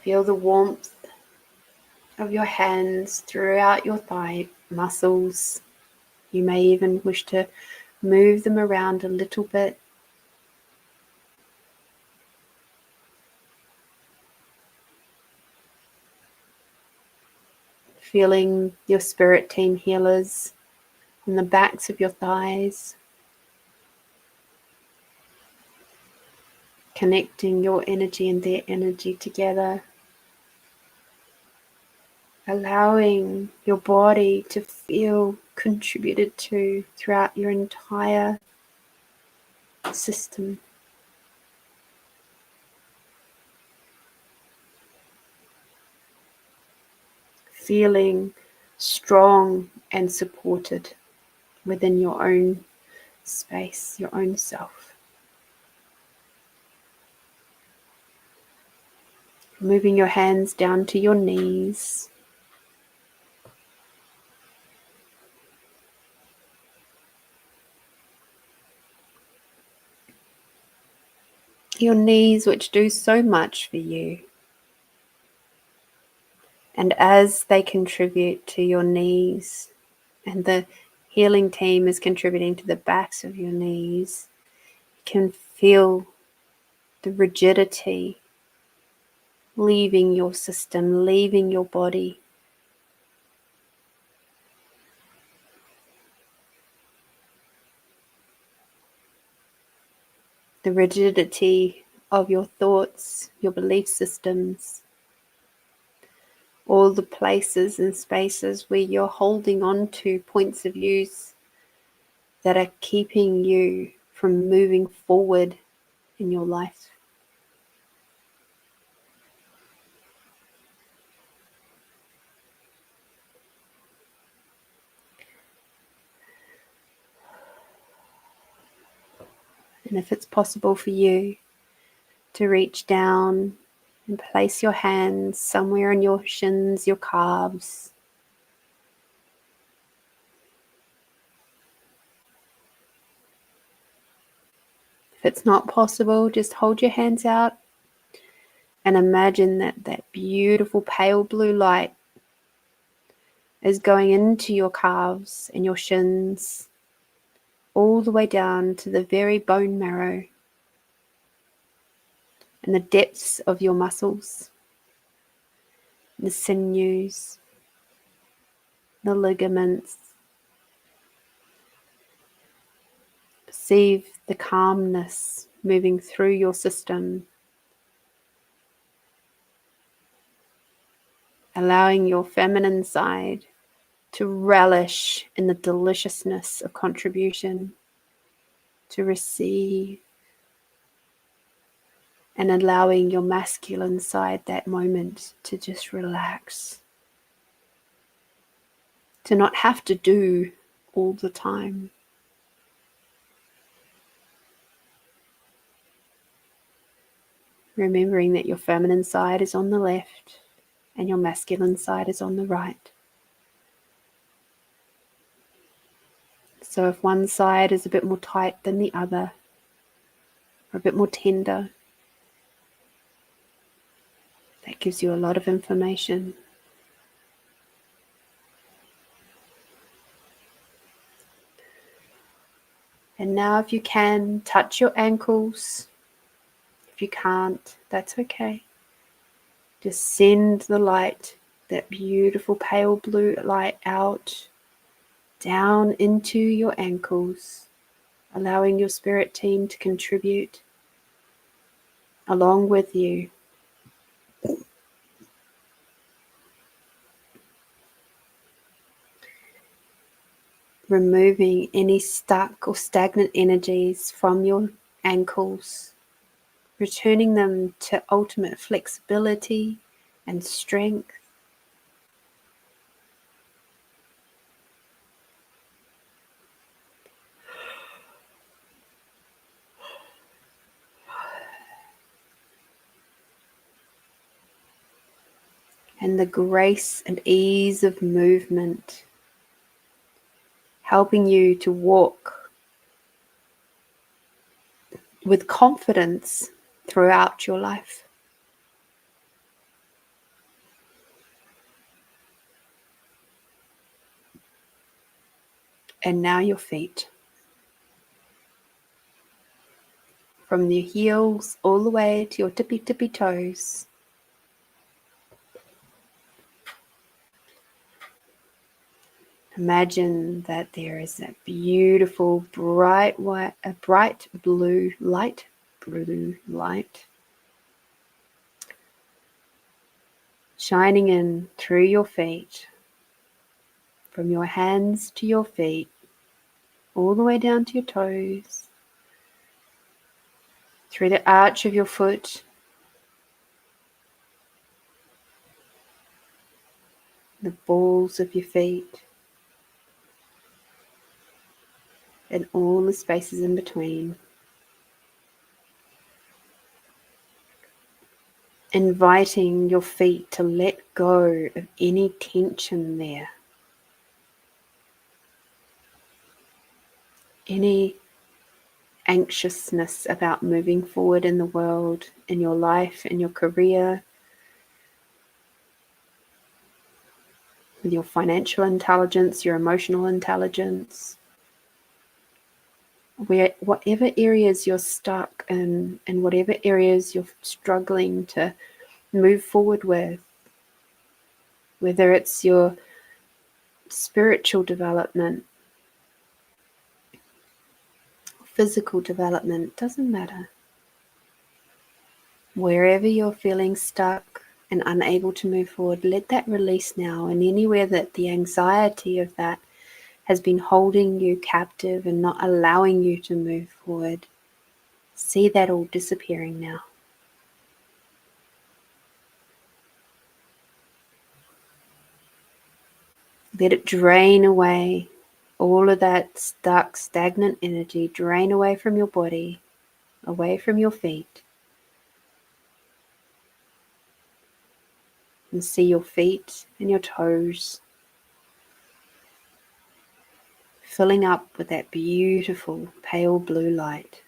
Feel the warmth of your hands throughout your thigh muscles. You may even wish to move them around a little bit. Feeling your spirit team healers on the backs of your thighs. Connecting your energy and their energy together. Allowing your body to feel contributed to throughout your entire system. Feeling strong and supported within your own space, your own self. Moving your hands down to your knees. Your knees, which do so much for you. And as they contribute to your knees, and the healing team is contributing to the backs of your knees, you can feel the rigidity leaving your system, leaving your body. The rigidity of your thoughts, your belief systems, all the places and spaces where you're holding on to points of views that are keeping you from moving forward in your life. And if it's possible for you to reach down and place your hands somewhere in your shins, your calves. If it's not possible, just hold your hands out and imagine that that beautiful pale blue light is going into your calves and your shins, all the way down to the very bone marrow and the depths of your muscles, the sinews, the ligaments. Perceive the calmness moving through your system, allowing your feminine side to relish in the deliciousness of contribution, to receive, and allowing your masculine side that moment to just relax, to not have to do all the time. Remembering that your feminine side is on the left and your masculine side is on the right. So if one side is a bit more tight than the other, or a bit more tender, that gives you a lot of information. And now if you can, touch your ankles. If you can't, that's okay. Just send the light, that beautiful pale blue light, out, down into your ankles, allowing your spirit team to contribute along with you. Removing any stuck or stagnant energies from your ankles, returning them to ultimate flexibility and strength. and the grace and ease of movement, helping you to walk with confidence throughout your life. And now your feet. From your heels all the way to your tippy toes. Imagine that there is a beautiful bright blue light shining in through your feet, from your hands to your feet, all the way down to your toes, through the arch of your foot, the balls of your feet, and all the spaces in between. Inviting your feet to let go of any tension there, any anxiousness about moving forward in the world, in your life, in your career, with your financial intelligence, your emotional intelligence, whatever areas you're stuck in and whatever areas you're struggling to move forward with, whether it's your spiritual development, physical development, doesn't matter. Wherever you're feeling stuck and unable to move forward, let that release now. And anywhere that the anxiety of that has been holding you captive and not allowing you to move forward, see that all disappearing now. Let it drain away, all of that stuck, stagnant energy, drain away from your body, away from your feet. And see your feet and your toes filling up with that beautiful pale blue light.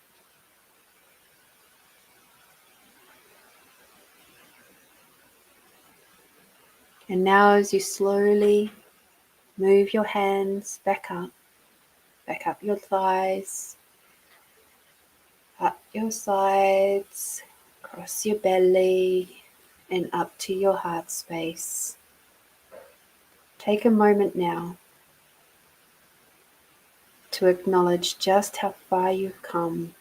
And now as you slowly move your hands back up your thighs, up your sides, across your belly, and up to your heart space. Take a moment now to acknowledge just how far you've come,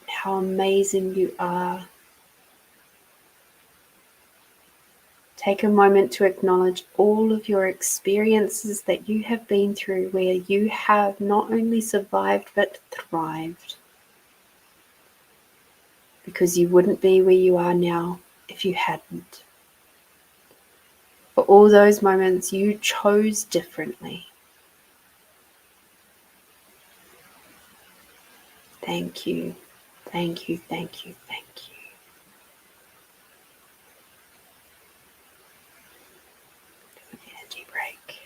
how amazing you are. Take a moment to acknowledge all of your experiences that you have been through where you have not only survived but thrived. Because you wouldn't be where you are now if you hadn't. For all those moments you chose differently. Thank you, thank you, thank you, thank you. Do an energy break.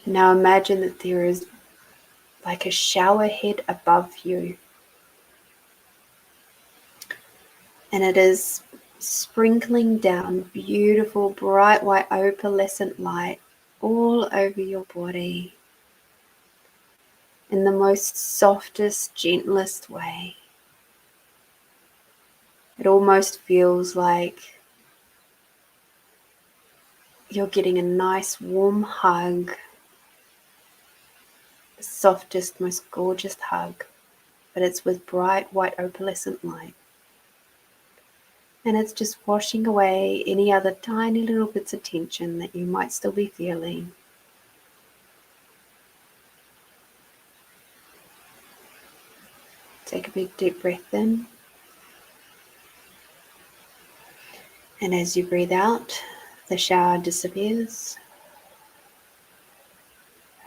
Now imagine that there is like a shower head above you. And it is sprinkling down beautiful, bright white opalescent light all over your body in the most softest, gentlest way. It almost feels like you're getting a nice warm hug, the softest, most gorgeous hug, but it's with bright white opalescent light. And it's just washing away any other tiny little bits of tension that you might still be feeling. Take a big deep breath in. And as you breathe out, the shower disappears.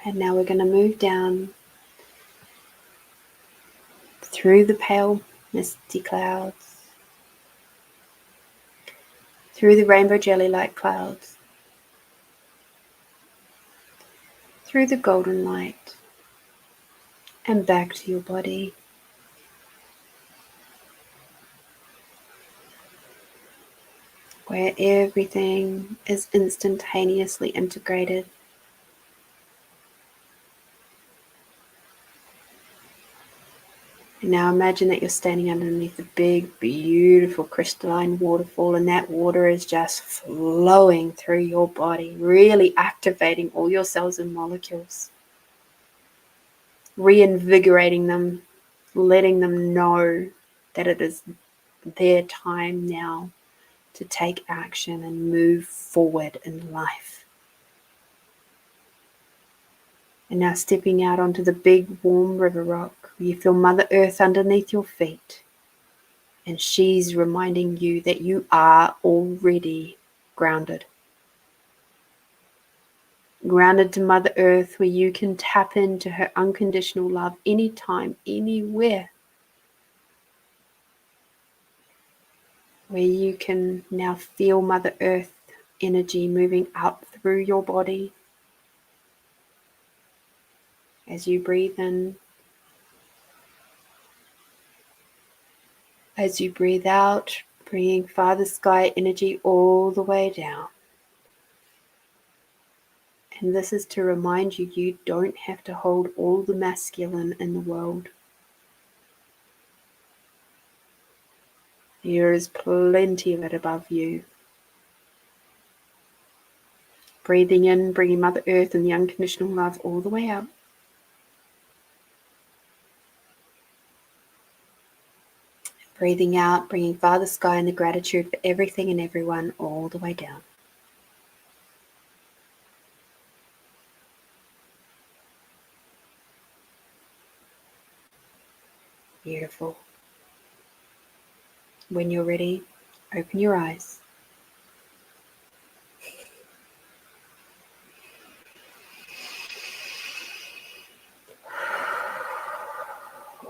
And now we're going to move down through the pale misty clouds, through the rainbow jelly-like clouds, through the golden light, and back to your body. Where everything is instantaneously integrated. And now imagine that you're standing underneath a big, beautiful crystalline waterfall, and that water is just flowing through your body, really activating all your cells and molecules, reinvigorating them, letting them know that it is their time now to take action and move forward in life. And now stepping out onto the big warm river rock, where you feel Mother Earth underneath your feet. And she's reminding you that you are already grounded. Grounded to Mother Earth, where you can tap into her unconditional love anytime, anywhere. Where you can now feel Mother Earth energy moving up through your body. As you breathe in, as you breathe out, bringing Father Sky energy all the way down. And this is to remind you, you don't have to hold all the masculine in the world. There is plenty of it above you. Breathing in, bringing Mother Earth and the unconditional love all the way up. Breathing out, bringing Father Sky and the gratitude for everything and everyone all the way down. Beautiful. When you're ready, open your eyes.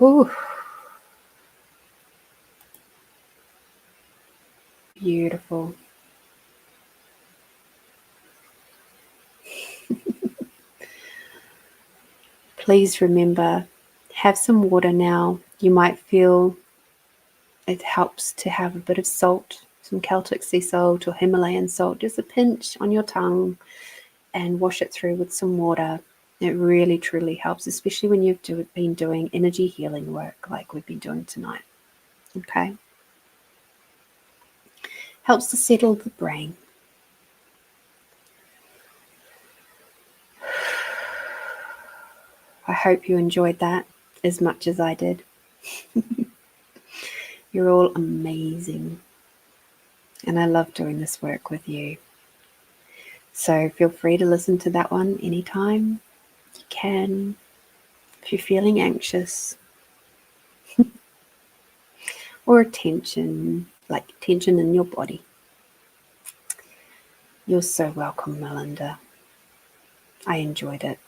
Ooh. Beautiful. Please remember, have some water now. You might feel it helps to have a bit of salt, some Celtic sea salt or Himalayan salt, just a pinch on your tongue, and wash it through with some water. It really, truly helps, especially when you've been doing energy healing work like we've been doing tonight. Okay? Helps to settle the brain. I hope you enjoyed that as much as I did. You're all amazing. And I love doing this work with you. So feel free to listen to that one anytime you can. If you're feeling anxious or tension, like tension in your body, you're so welcome, Melinda. I enjoyed it.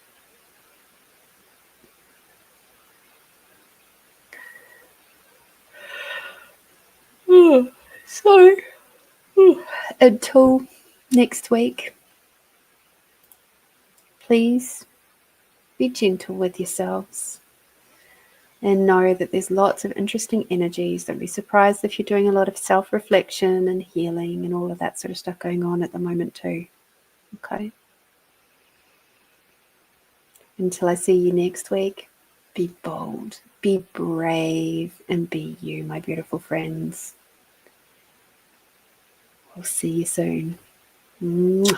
So, until next week, please be gentle with yourselves and know that there's lots of interesting energies. Don't be surprised if you're doing a lot of self-reflection and healing and all of that sort of stuff going on at the moment too. Okay? Until I see you next week, be bold, be brave, and be you, my beautiful friends. We'll see you soon. Mwah.